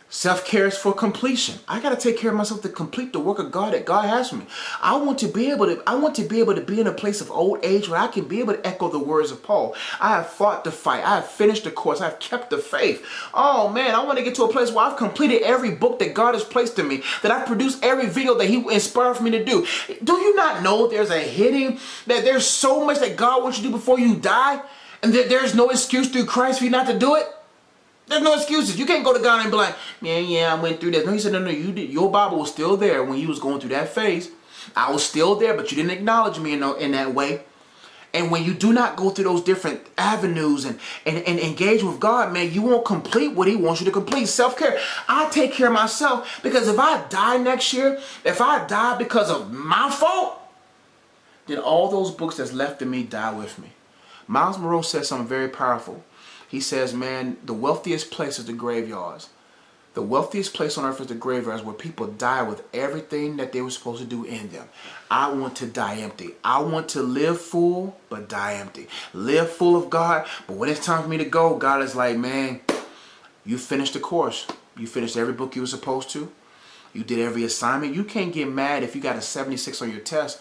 Self-care is for completion. I got to take care of myself to complete the work of God that God has for me. I want to be able to be in a place of old age where I can be able to echo the words of Paul. I have fought the fight. I have finished the course. I have kept the faith. Oh man, I want to get to a place where I've completed every book that God has placed in me, that I've produced every video that He inspired for me to do. Do you not know there's that there's so much that God wants you to do before you die, and that there's no excuse through Christ for you not to do it? There's no excuses. You can't go to God and be like, yeah, I went through this. No, He said, no, you did. Your Bible was still there when you was going through that phase. I was still there, but you didn't acknowledge me in that way. And when you do not go through those different avenues and engage with God, man, you won't complete what He wants you to complete. Self-care. I take care of myself because if I die next year, if I die because of my fault, then all those books that's left in me die with me. Miles Monroe says something very powerful. He says, man, the wealthiest place is the graveyards. The wealthiest place on earth is the graveyards where people die with everything that they were supposed to do in them. I want to die empty. I want to live full, but die empty. Live full of God, but when it's time for me to go, God is like, man, you finished the course. You finished every book you were supposed to. You did every assignment. You can't get mad if you got a 76 on your test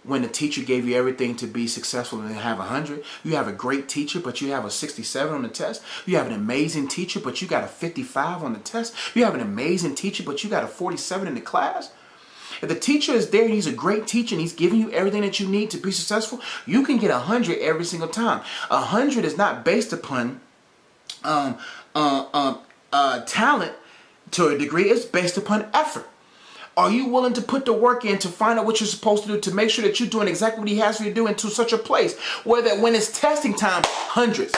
when the teacher gave you everything to be successful and have 100. You have a great teacher, but you have a 67 on the test. You have an amazing teacher, but you got a 55 on the test. You have an amazing teacher, but you got a 47 in the class. If the teacher is there and he's a great teacher and he's giving you everything that you need to be successful, you can get 100 every single time. 100 is not based upon talent to a degree. It's based upon effort. Are you willing to put the work in to find out what you're supposed to do to make sure that you're doing exactly what He has for you to do into such a place where that when it's testing time, hundreds,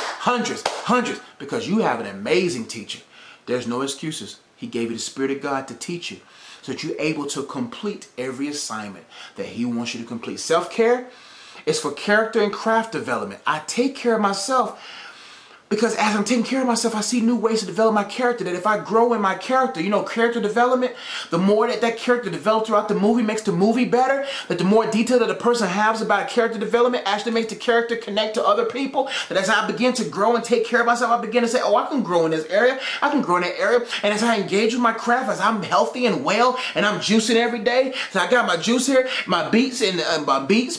because you have an amazing teacher. There's no excuses. He gave you the Spirit of God to teach you so that you're able to complete every assignment that He wants you to complete. Self-care is for character and craft development. I take care of myself because as I'm taking care of myself, I see new ways to develop my character. That if I grow in my character, character development, the more that character develops throughout the movie makes the movie better. That the more detail that a person has about character development actually makes the character connect to other people. That as I begin to grow and take care of myself, I begin to say, oh, I can grow in this area. I can grow in that area. And as I engage with my craft, as I'm healthy and well, and I'm juicing every day. So I got my juice here, my beets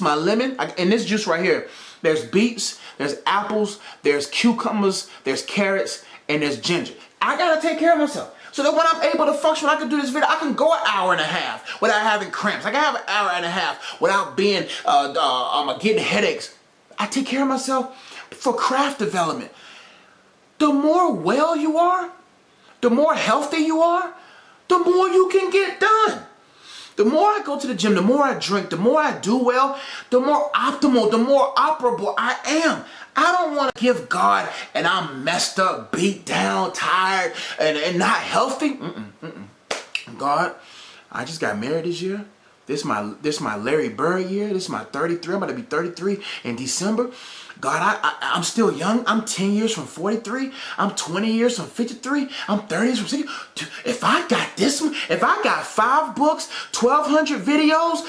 my lemon, and this juice right here. There's beets, there's apples, there's cucumbers, there's carrots, and there's ginger. I gotta take care of myself. So that when I'm able to function, when I can do this video, I can go an hour and a half without having cramps. I can have an hour and a half without being getting headaches. I take care of myself for craft development. the more well you are, the more healthy you are, the more you can get done. The more I go to the gym, the more I drink, the more I do well, the more optimal, the more operable I am. I don't want to give God and I'm messed up, beat down, tired, and not healthy. God, I just got married this year. This is my Larry Bird year. This is my 33. I'm about to be 33 in December. God, I'm still young. I'm 10 years from 43. I'm 20 years from 53. I'm 30 years from 60. If I got this one, if I got 5 books, 1,200 videos,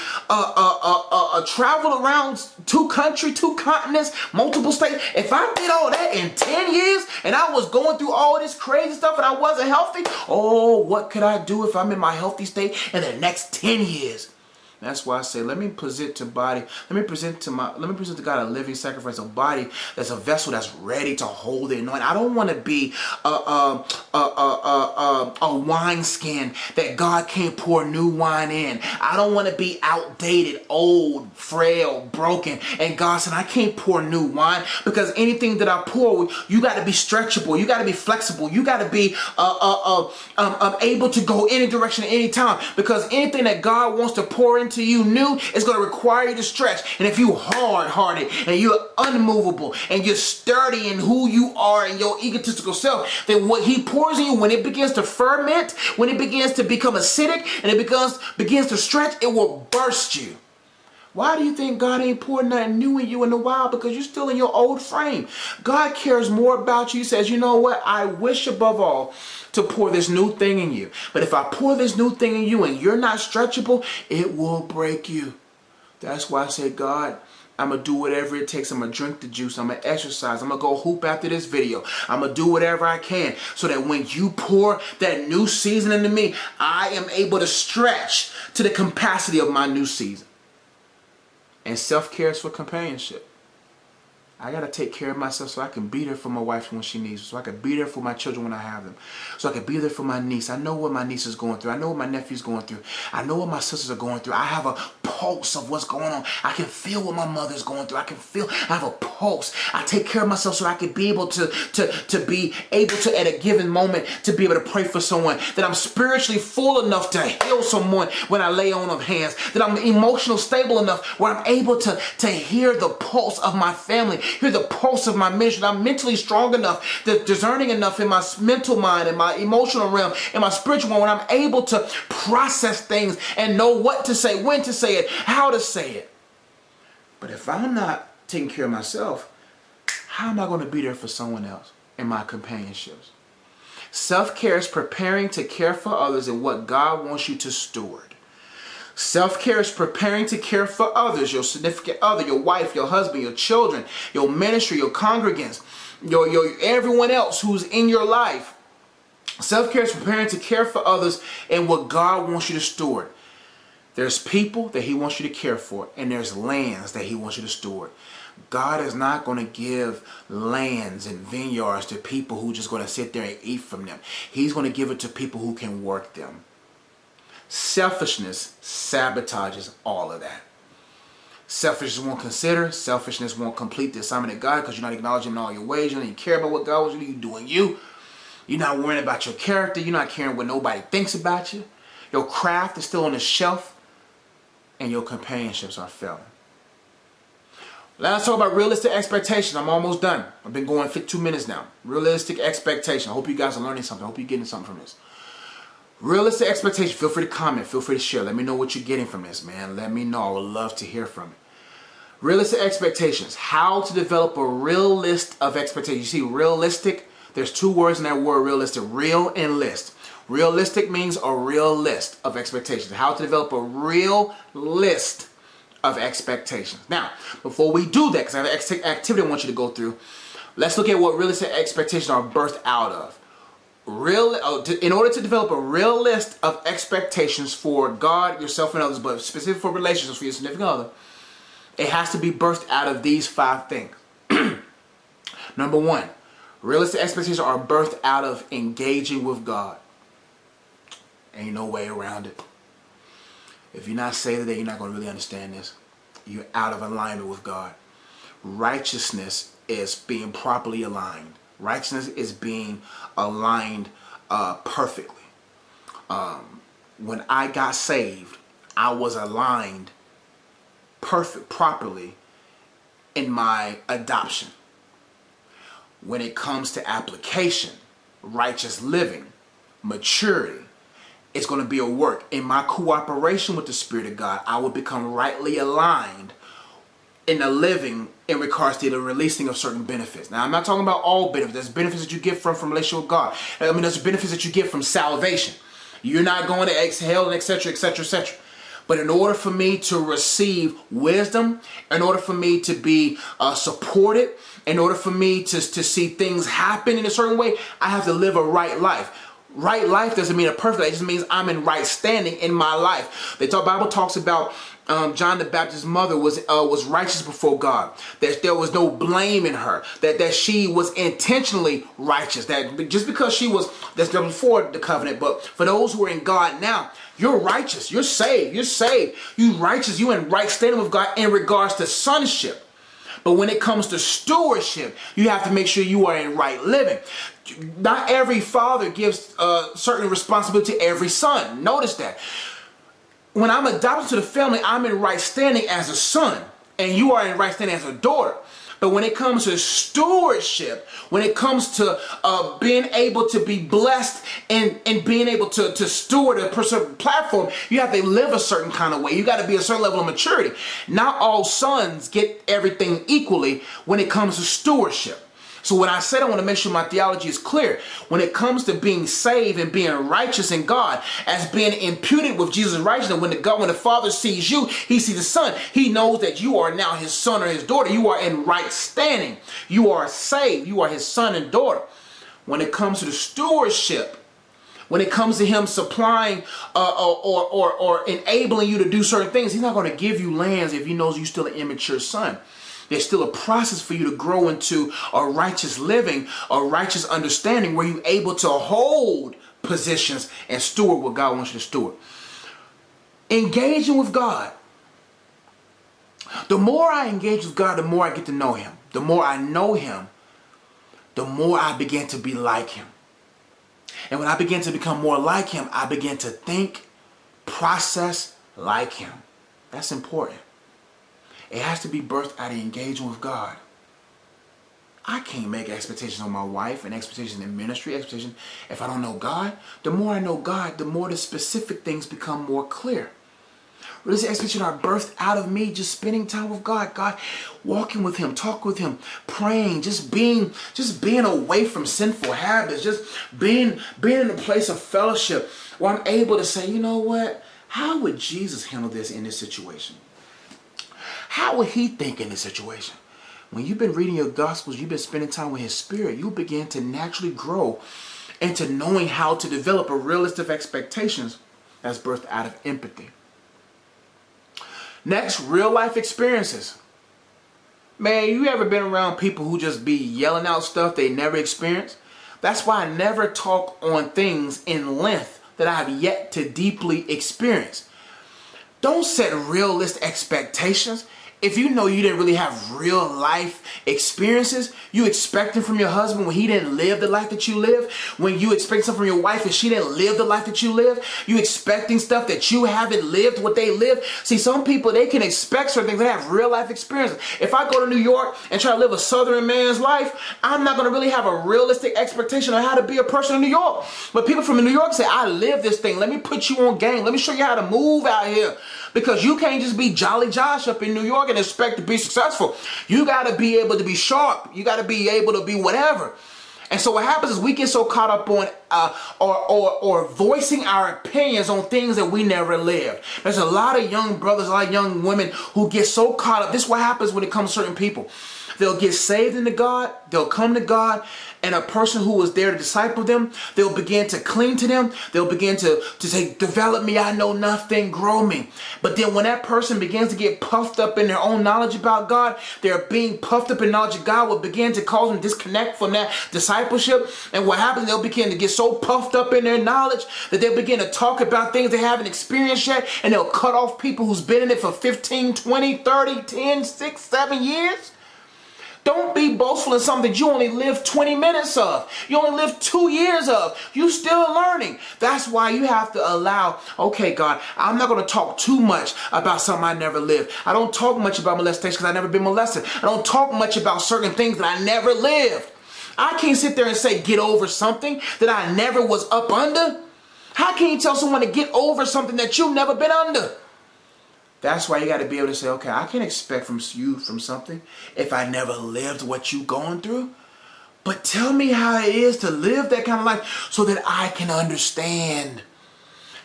traveled around 2 countries, 2 continents, multiple states, if I did all that in 10 years and I was going through all this crazy stuff and I wasn't healthy, oh, what could I do if I'm in my healthy state in the next 10 years? That's why I say, let me present to God a living sacrifice, a body that's a vessel that's ready to hold the anointing. I don't want to be a wineskin that God can't pour new wine in. I don't want to be outdated, old, frail, broken. And God said, I can't pour new wine, because anything that I pour, you got to be stretchable. You got to be flexible. You got to be able to go any direction at any time, because anything that God wants to pour into you new is going to require you to stretch. And if you hard-hearted and you're unmovable and you're sturdy in who you are and your egotistical self, then what he pours in you, when it begins to ferment, when it begins to become acidic and it begins to stretch, it will burst you. Why do you think God ain't pouring nothing new in you in a while? Because you're still in your old frame. God cares more about you. He says, you know what? I wish above all to pour this new thing in you. But if I pour this new thing in you and you're not stretchable, it will break you. That's why I say, God, I'm going to do whatever it takes. I'm going to drink the juice. I'm going to exercise. I'm going to go hoop after this video. I'm going to do whatever I can so that when you pour that new season into me, I am able to stretch to the capacity of my new season. And self-care is for companionship. I got to take care of myself so I can be there for my wife when she needs me. So I can be there for my children when I have them. So I can be there for my niece. I know what my niece is going through. I know what my nephew's going through. I know what my sisters are going through. I have a pulse of what's going on. I can feel what my mother's going through. I have a pulse. I take care of myself so I can be able to be able to, at a given moment, to be able to pray for someone. That I'm spiritually full enough to heal someone when I lay on of hands. That I'm emotional stable enough where I'm able to hear the pulse of my family. Hear the pulse of my ministry. I'm mentally strong enough, discerning enough in my mental mind, in my emotional realm, in my spiritual one, when I'm able to process things and know what to say, when to say it, how to say it. But if I'm not taking care of myself, how am I going to be there for someone else in my companionships? Self-care is preparing to care for others in what God wants you to steward. Self-care is preparing to care for others, your significant other, your wife, your husband, your children, your ministry, your congregants, your everyone else who's in your life. Self-care is preparing to care for others in what God wants you to steward. There's people that he wants you to care for, and there's lands that he wants you to steward. God is not going to give lands and vineyards to people who just going to sit there and eat from them. He's going to give it to people who can work them. Selfishness sabotages all of that. Selfishness won't consider. Selfishness won't complete the assignment of God because you're not acknowledging Him in all your ways. You don't even care about what God wants you to do. You're doing you. You're not worrying about your character. You're not caring what nobody thinks about you. Your craft is still on the shelf. And your companionships are failing. Let's talk about realistic expectations. I'm almost done. I've been going 52 minutes now. Realistic expectation. I hope you guys are learning something. I hope you're getting something from this. Realistic expectation. Feel free to comment. Feel free to share. Let me know what you're getting from this, man. Let me know. I would love to hear from you. Realistic expectations. How to develop a real list of expectations. You see, realistic, there's 2 words in that word, realistic. Real and list. Realistic means a real list of expectations. How to develop a real list of expectations. Now, before we do that, because I have an activity I want you to go through, let's look at what realistic expectations are birthed out of. In order to develop a real list of expectations for God, yourself, and others, but specific for relationships for your significant other, it has to be birthed out of these 5 things. Number 1, realistic expectations are birthed out of engaging with God. Ain't no way around it. If you're not saved today, you're not going to really understand this. You're out of alignment with God. Righteousness is being properly aligned. Righteousness is being aligned perfectly. When I got saved, I was aligned properly in my adoption. When it comes to application, righteous living, maturity, it's going to be a work. In my cooperation with the Spirit of God, I will become rightly aligned in the living in regards to the releasing of certain benefits. Now, I'm not talking about all benefits. There's benefits that you get from relationship with God. I mean, there's benefits that you get from salvation. You're not going to exhale, and etc., etc., etc. But in order for me to receive wisdom, in order for me to be supported, in order for me to see things happen in a certain way, I have to live a right life. Right life doesn't mean a perfect life. It just means I'm in right standing in my life. The Bible talks about John the Baptist's mother was righteous before God. That there was no blame in her. That she was intentionally righteous. That just because she was, that's before the covenant. But for those who are in God now, you're righteous. You're saved. You're saved. You're righteous. You're in right standing with God in regards to sonship. But when it comes to stewardship, you have to make sure you are in right living. Not every father gives certain responsibility to every son. Notice that. When I'm adopted to the family, I'm in right standing as a son, and you are in right standing as a daughter. But when it comes to stewardship, when it comes to being able to be blessed and being able to steward a certain platform, you have to live a certain kind of way. You got to be a certain level of maturity. Not all sons get everything equally when it comes to stewardship. So when I said I want to make sure my theology is clear, when it comes to being saved and being righteous in God, as being imputed with Jesus' righteousness, when the Father sees you, he sees the Son. He knows that you are now his son or his daughter. You are in right standing. You are saved. You are his son and daughter. When it comes to the stewardship, when it comes to him supplying or enabling you to do certain things, he's not going to give you lands if he knows you're still an immature son. There's still a process for you to grow into a righteous living, a righteous understanding where you're able to hold positions and steward what God wants you to steward. Engaging with God. The more I engage with God, the more I get to know him. The more I know him, the more I begin to be like him. And when I begin to become more like him, I begin to think, process like him. That's important. It has to be birthed out of engagement with God. I can't make expectations on my wife and expectations in ministry, expectations if I don't know God. The more I know God, the more the specific things become more clear. These expectations are birthed out of me just spending time with God. God, walking with him, talking with him, praying, just being away from sinful habits, just being in a place of fellowship where I'm able to say, you know what? How would Jesus handle this in this situation? How would he think in this situation? When you've been reading your Gospels, you've been spending time with his Spirit, you begin to naturally grow into knowing how to develop a realistic expectations that's birthed out of empathy. Next, real life experiences. Man, you ever been around people who just be yelling out stuff they never experienced? That's why I never talk on things in length that I have yet to deeply experience. Don't set realistic expectations. If you know you didn't really have real life experiences, you expecting from your husband when he didn't live the life that you live, when you expect something from your wife and she didn't live the life that you live, you expecting stuff that you haven't lived what they live. See, some people, they can expect certain things. They have real life experiences. If I go to New York and try to live a Southern man's life, I'm not going to really have a realistic expectation of how to be a person in New York. But people from New York say, I live this thing. Let me put you on game. Let me show you how to move out here. Because you can't just be Jolly Josh up in New York and expect to be successful. You got to be able to be sharp. You got to be able to be whatever. And so what happens is we get so caught up on or voicing our opinions on things that we never lived. There's a lot of young brothers, a lot of young women who get so caught up. This is what happens when it comes to certain people. They'll get saved into God. They'll come to God. And a person who was there to disciple them, they'll begin to cling to them. They'll begin to say, develop me, I know nothing, grow me. But then when that person begins to get puffed up in their own knowledge about God, they're being puffed up in knowledge of God will begin to cause them to disconnect from that discipleship. And what happens, they'll begin to get so puffed up in their knowledge that they'll begin to talk about things they haven't experienced yet. And they'll cut off people who's been in it for 15, 20, 30, 10, 6, 7 years. Don't be boastful in something that you only live 20 minutes of. You only live 2 years of. You still learning. That's why you have to allow, okay, God, I'm not going to talk too much about something I never lived. I don't talk much about molestation because I've never been molested. I don't talk much about certain things that I never lived. I can't sit there and say get over something that I never was up under. How can you tell someone to get over something that you've never been under? That's why you got to be able to say, okay, I can't expect from you from something if I never lived what you've gone through. But tell me how it is to live that kind of life so that I can understand.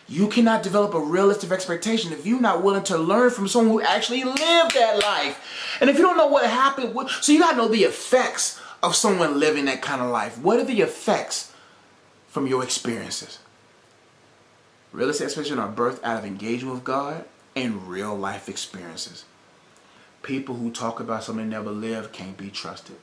You cannot develop a realistic expectation if you're not willing to learn from someone who actually lived that life. And if you don't know what happened, so you got to know the effects of someone living that kind of life. What are the effects from your experiences? Realistic expectations are birthed out of engagement with God and real life experiences. People who talk about something they never lived can't be trusted.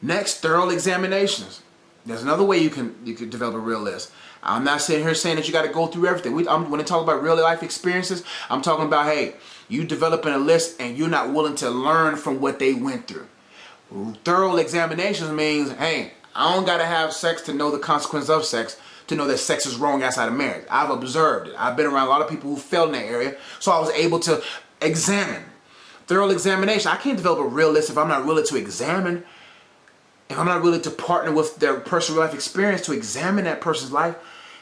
Next, thorough examinations. There's another way you can develop a real list. I'm not sitting here saying that you got to go through everything. When I talk about real life experiences, I'm talking about, hey, you developing a list and you're not willing to learn from what they went through. Thorough examinations means, hey, I don't got to have sex to know the consequence of sex, to know that sex is wrong outside of marriage. I've observed it. I've been around a lot of people who failed in that area, so I was able to examine. Thorough examination. I can't develop a real list if I'm not willing to examine, if I'm not willing to partner with their personal life experience to examine that person's life,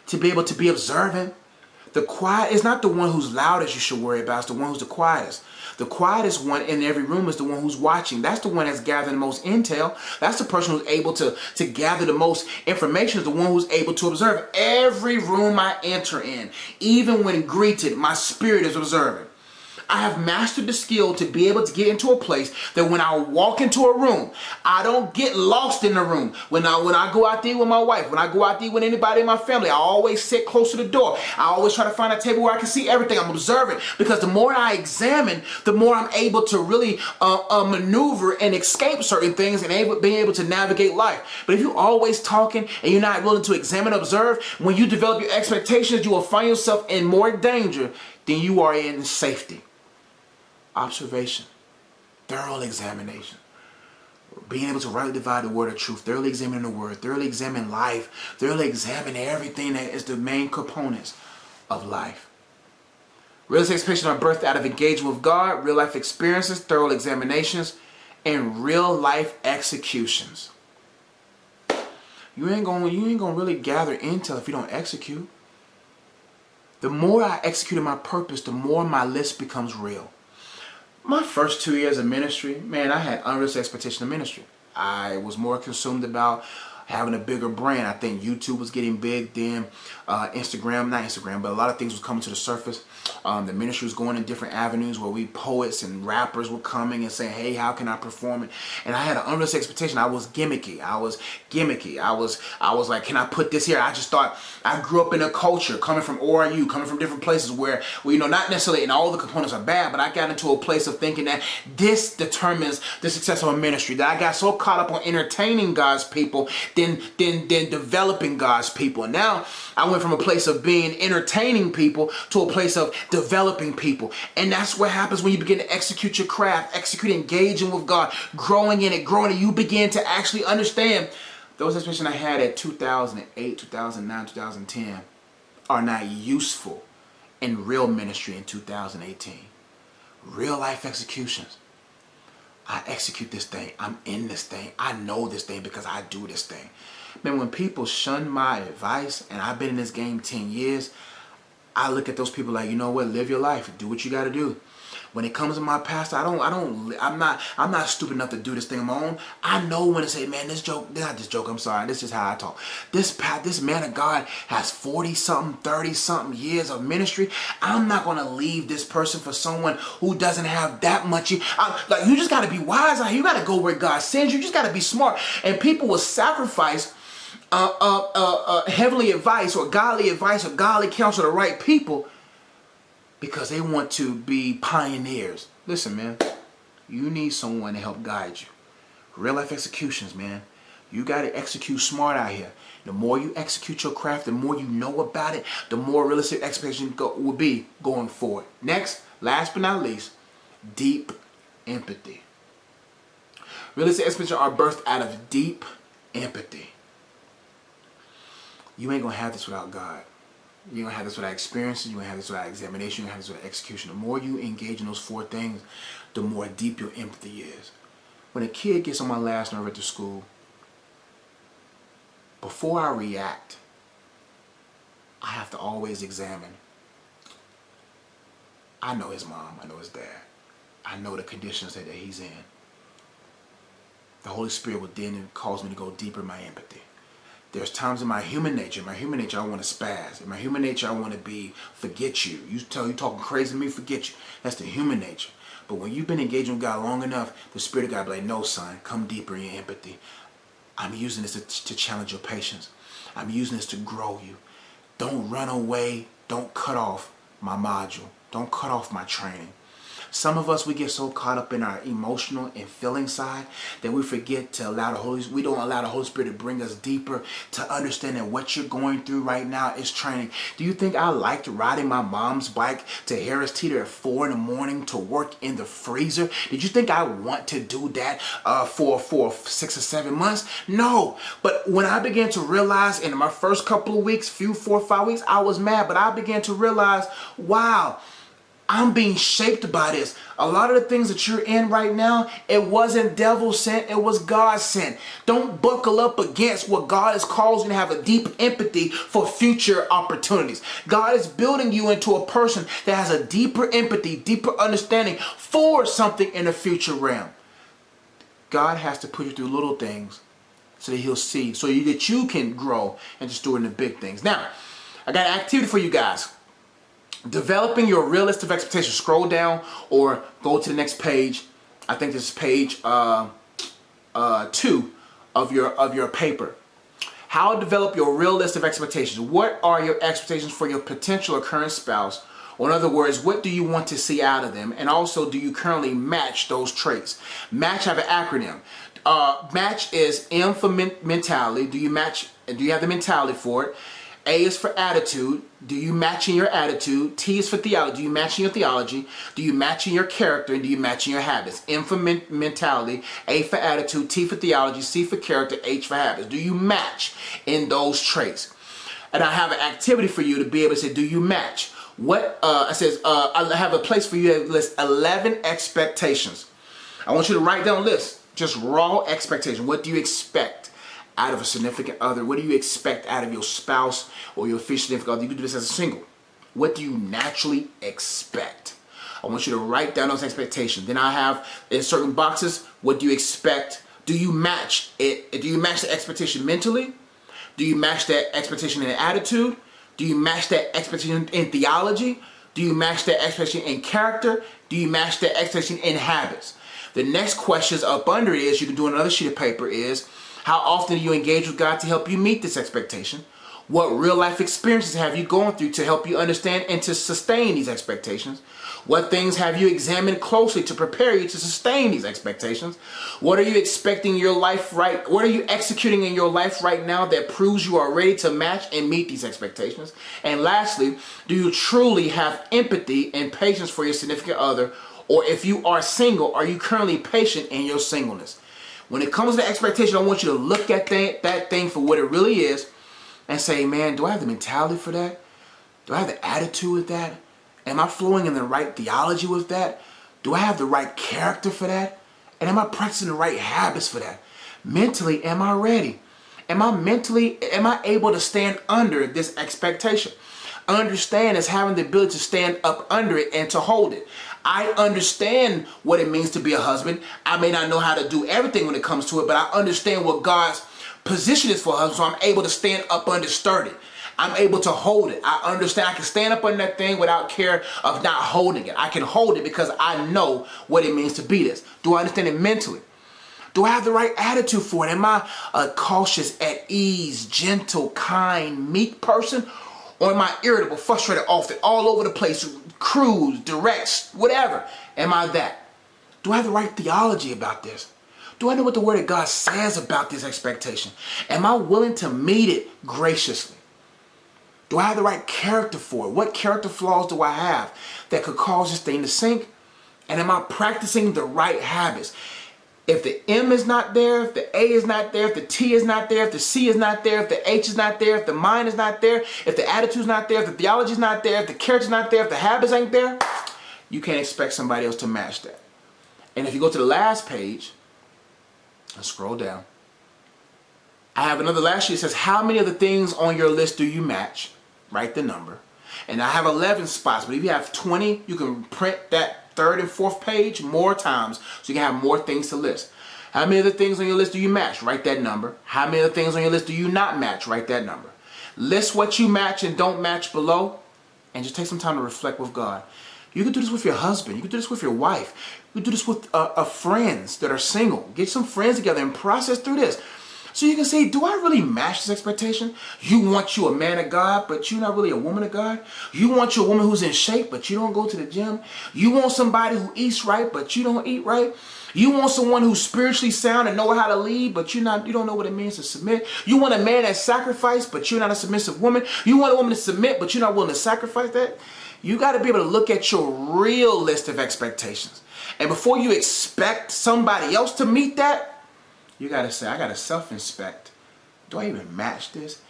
to be able to be observant. The quiet is not the one who's loudest you should worry about. It's the one who's the quietest. The quietest one in every room is the one who's watching. That's the one that's gathering the most intel. That's the person who's able to gather the most information, is the one who's able to observe. Every room I enter in, even when greeted, my spirit is observant. I have mastered the skill to be able to get into a place that when I walk into a room, I don't get lost in the room. When I go out there with my wife, when I go out there with anybody in my family, I always sit close to the door. I always try to find a table where I can see everything. I'm observant, because the more I examine, the more I'm able to really maneuver and escape certain things and being able to navigate life. But if you're always talking and you're not willing to examine and observe, when you develop your expectations, you will find yourself in more danger than you are in safety. Observation, thorough examination, being able to rightly divide the word of truth, thoroughly examine the word, thoroughly examine life, thoroughly examine everything that is the main components of life. Realistic expectations are birthed out of engagement with God, real life experiences, thorough examinations, and real life executions. You ain't gonna really gather intel if you don't execute. The more I execute my purpose, the more my list becomes real. My first 2 years of ministry, man, I had unrealistic expectation of ministry. I was more consumed about having a bigger brand. I think YouTube was getting big then. Not Instagram, but a lot of things was coming to the surface. The ministry was going in different avenues where poets and rappers were coming and saying, hey, how can I perform it? And I had an unrealistic expectation. I was gimmicky. I was like, can I put this here? I just thought, I grew up in a culture coming from ORU, coming from different places where not necessarily, and all the components are bad, but I got into a place of thinking that this determines the success of a ministry, that I got so caught up on entertaining God's people than developing God's people. And now I went from a place of being entertaining people to a place of developing people. And that's what happens when you begin to execute your craft, engaging with God, growing in it, you begin to actually understand those expectations I had at 2008, 2009, 2010 are not useful in real ministry in 2018. Real life executions. I execute this thing. I'm in this thing. I know this thing because I do this thing. Man, when people shun my advice, and I've been in this game 10 years, I look at those people like, you know what, live your life. Do what you got to do. When it comes to my pastor, I'm not stupid enough to do this thing on my own. I know when to say, man, this is how I talk. This man of God has 40-something, 30-something years of ministry. I'm not going to leave this person for someone who doesn't have that much. You just got to be wise out here. You got to go where God sends you. You just got to be smart. And people will sacrifice heavenly advice or godly counsel to the right people because they want to be pioneers. Listen, man, you need someone to help guide you. Real life executions, man. You got to execute smart out here. The more you execute your craft, the more you know about it, the more realistic expectations will be going forward. Next, last but not least, deep empathy. Realistic expectations are birthed out of deep empathy. You ain't going to have this without God. You're going to have this without experiences. You're going to have this without examination. You're going to have this without execution. The more you engage in those 4 things, the more deep your empathy is. When a kid gets on my last nerve at the school, before I react, I have to always examine. I know his mom. I know his dad. I know the conditions that he's in. The Holy Spirit will then cause me to go deeper in my empathy. There's times in my human nature, I want to spaz. In my human nature, I want to forget you. You talking crazy to me, forget you. That's the human nature. But when you've been engaging with God long enough, the Spirit of God will be like, no, son, come deeper in your empathy. I'm using this to challenge your patience. I'm using this to grow you. Don't run away. Don't cut off my module. Don't cut off my training. Some of us, we get so caught up in our emotional and feeling side that we forget to we don't allow the Holy Spirit to bring us deeper to understand that what you're going through right now is training. Do you think I liked riding my mom's bike to Harris Teeter at 4 in the morning to work in the freezer? Did you think I want to do that for 6 or 7 months? No. But when I began to realize in my first couple of weeks, 4 or 5 weeks, I was mad. But I began to realize, wow, I'm being shaped by this. A lot of the things that you're in right now, it wasn't devil sent, it was God sent. Don't buckle up against what God is causing to have a deep empathy for future opportunities. God is building you into a person that has a deeper empathy, deeper understanding for something in the future realm. God has to put you through little things so that he'll see, that you can grow and just do it in the big things. Now, I got an activity for you guys. Developing your realistic expectations. Scroll down or go to the next page. I think this is page 2 of your paper. How to develop your realistic expectations. What are your expectations for your potential or current spouse? Or in other words, what do you want to see out of them? And also, do you currently match those traits? Match have an acronym. Match is M for mentality. Do you match? Do you have the mentality for it? A is for attitude. Do you match in your attitude? T is for theology. Do you match in your theology? Do you match in your character? And do you match in your habits? M for mentality. A for attitude. T for theology. C for character. H for habits. Do you match in those traits? And I have an activity for you to be able to say, do you match? I have a place for you to list 11 expectations. I want you to write down a list. Just raw expectation. What do you expect out of a significant other? What do you expect out of your spouse or your future significant other? You can do this as a single. What do you naturally expect? I want you to write down those expectations. Then I have in certain boxes, what do you expect? Do you match it? Do you match the expectation mentally? Do you match that expectation in attitude? Do you match that expectation in theology? Do you match that expectation in character? Do you match that expectation in habits? The next questions up under it is, you can do another sheet of paper, is how often do you engage with God to help you meet this expectation? What real life experiences have you gone through to help you understand and to sustain these expectations? What things have you examined closely to prepare you to sustain these expectations? What are you expecting in your life what are you executing in your life right now that proves you are ready to match and meet these expectations? And lastly, do you truly have empathy and patience for your significant other? Or if you are single, are you currently patient in your singleness? When it comes to expectation, I want you to look at that thing for what it really is and say, man, do I have the mentality for that? Do I have the attitude with that? Am I flowing in the right theology with that? Do I have the right character for that? And am I practicing the right habits for that? Mentally, am I ready? Am I able to stand under this expectation? Understand is having the ability to stand up under it and to hold it. I understand what it means to be a husband. I may not know how to do everything when it comes to it, but I understand what God's position is for a husband, so I'm able to stand up under sturdy. I'm able to hold it. I understand I can stand up under that thing without care of not holding it. I can hold it because I know what it means to be this. Do I understand it mentally? Do I have the right attitude for it? Am I a cautious, at ease, gentle, kind, meek person? Or am I irritable, frustrated, often, all over the place, cruise, direct, whatever? Am I that? Do I have the right theology about this? Do I know what the Word of God says about this expectation? Am I willing to meet it graciously? Do I have the right character for it? What character flaws do I have that could cause this thing to sink? And am I practicing the right habits? If the M is not there, if the A is not there, if the T is not there, if the C is not there, if the H is not there, if the mind is not there, if the attitude's not there, if the theology's not there, if the character's not there, if the habits ain't there, you can't expect somebody else to match that. And if you go to the last page and scroll down, I have another last sheet that says, how many of the things on your list do you match? Write the number. And I have 11 spots, but if you have 20, you can print that third and fourth page more times so you can have more things to list. How many of the things on your list do you match? Write that number. How many of the things on your list do you not match? Write that number. List what you match and don't match below, and just take some time to reflect with God. You can do this with your husband. You can do this with your wife. You can do this with friends that are single. Get some friends together and process through this. So you can say, do I really match this expectation? You want you a man of God, but you're not really a woman of God. You want you a woman who's in shape, but you don't go to the gym. You want somebody who eats right, but you don't eat right. You want someone who's spiritually sound and know how to lead, but you don't know what it means to submit. You want a man that sacrificed, but you're not a submissive woman. You want a woman to submit, but you're not willing to sacrifice that. You got to be able to look at your real list of expectations. And before you expect somebody else to meet that, you got to say, I got to self-inspect. Do I even match this?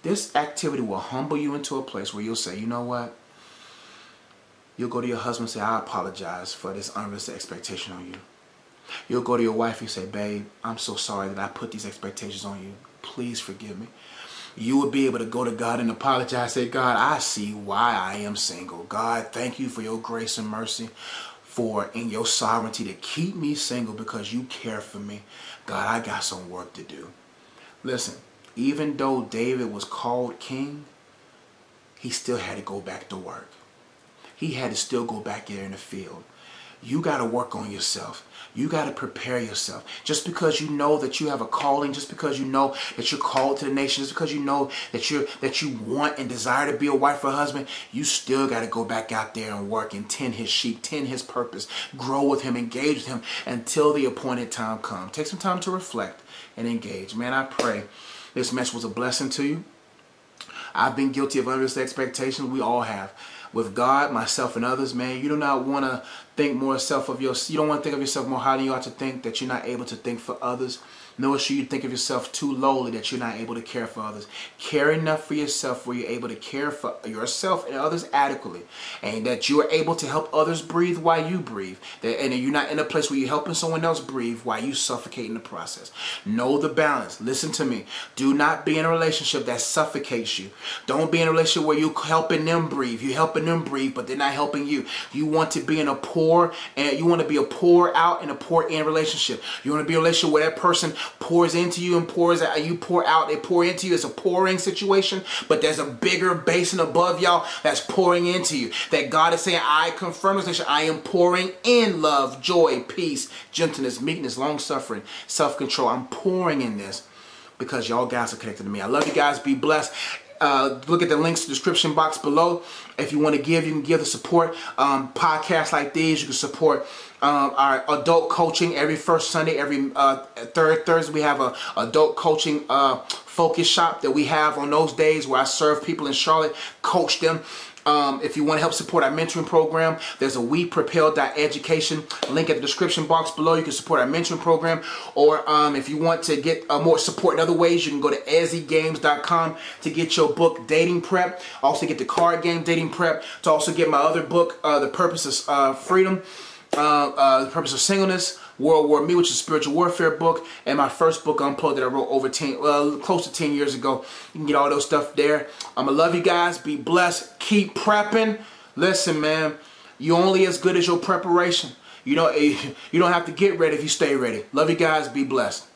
This activity will humble you into a place where you'll say, you know what? You'll go to your husband and say, I apologize for this unrealistic expectation on you. You'll go to your wife and say, babe, I'm so sorry that I put these expectations on you. Please forgive me. You will be able to go to God and apologize. Say, God, I see why I am single. God, thank you for your grace and mercy, for in your sovereignty to keep me single because you care for me. God, I got some work to do. Listen, even though David was called king, he still had to go back to work. He had to still go back there in the field. You got to work on yourself. You got to prepare yourself. Just because you know that you have a calling, just because you know that you're called to the nation, just because you know that you want and desire to be a wife or a husband, you still got to go back out there and work and tend his sheep, tend his purpose, grow with him, engage with him until the appointed time comes. Take some time to reflect and engage. Man, I pray this message was a blessing to you. I've been guilty of unrealistic expectations. We all have. With God, myself, and others, man, you do not want to think more of yourself. You don't want to think of yourself more highly than you ought to think, that you're not able to think for others. Nor should you think of yourself too lowly that you're not able to care for others. Care enough for yourself where you're able to care for yourself and others adequately. And that you are able to help others breathe while you breathe. And you're not in a place where you're helping someone else breathe while you suffocate in the process. Know the balance. Listen to me. Do not be in a relationship that suffocates you. Don't be in a relationship where you're helping them breathe. You're helping them breathe, but they're not helping you. You want to be in a pour, and you want to be a pour out and a pour in relationship. You want to be in a relationship where that person pours into you and pours out, and you pour out, they pour into you. It's a pouring situation, but there's a bigger basin above y'all that's pouring into you. That God is saying, I confirm this nation. I am pouring in love, joy, peace, gentleness, meekness, long-suffering, self-control. I'm pouring in this because y'all guys are connected to me. I love you guys. Be blessed. Look at the links in the description box below. If you want to give, you can give the support. Podcasts like these, you can support our adult coaching every first Sunday, every third Thursday. We have a adult coaching focus shop that we have on those days where I serve people in Charlotte, coach them. If you want to help support our mentoring program, there's a WePropel.education link at the description box below. You can support our mentoring program. Or if you want to get more support in other ways, you can go to ezzygames.com to get your book, Dating Prep. Also get the card game, Dating Prep. To also get my other book, The Purpose of Freedom, The Purpose of Singleness, World War Me, which is a spiritual warfare book, and my first book, Unplugged, that I wrote over close to 10 years ago. You can get all those stuff there. I'm going to love you guys. Be blessed. Keep prepping. Listen, man, you're only as good as your preparation. You don't have to get ready if you stay ready. Love you guys. Be blessed.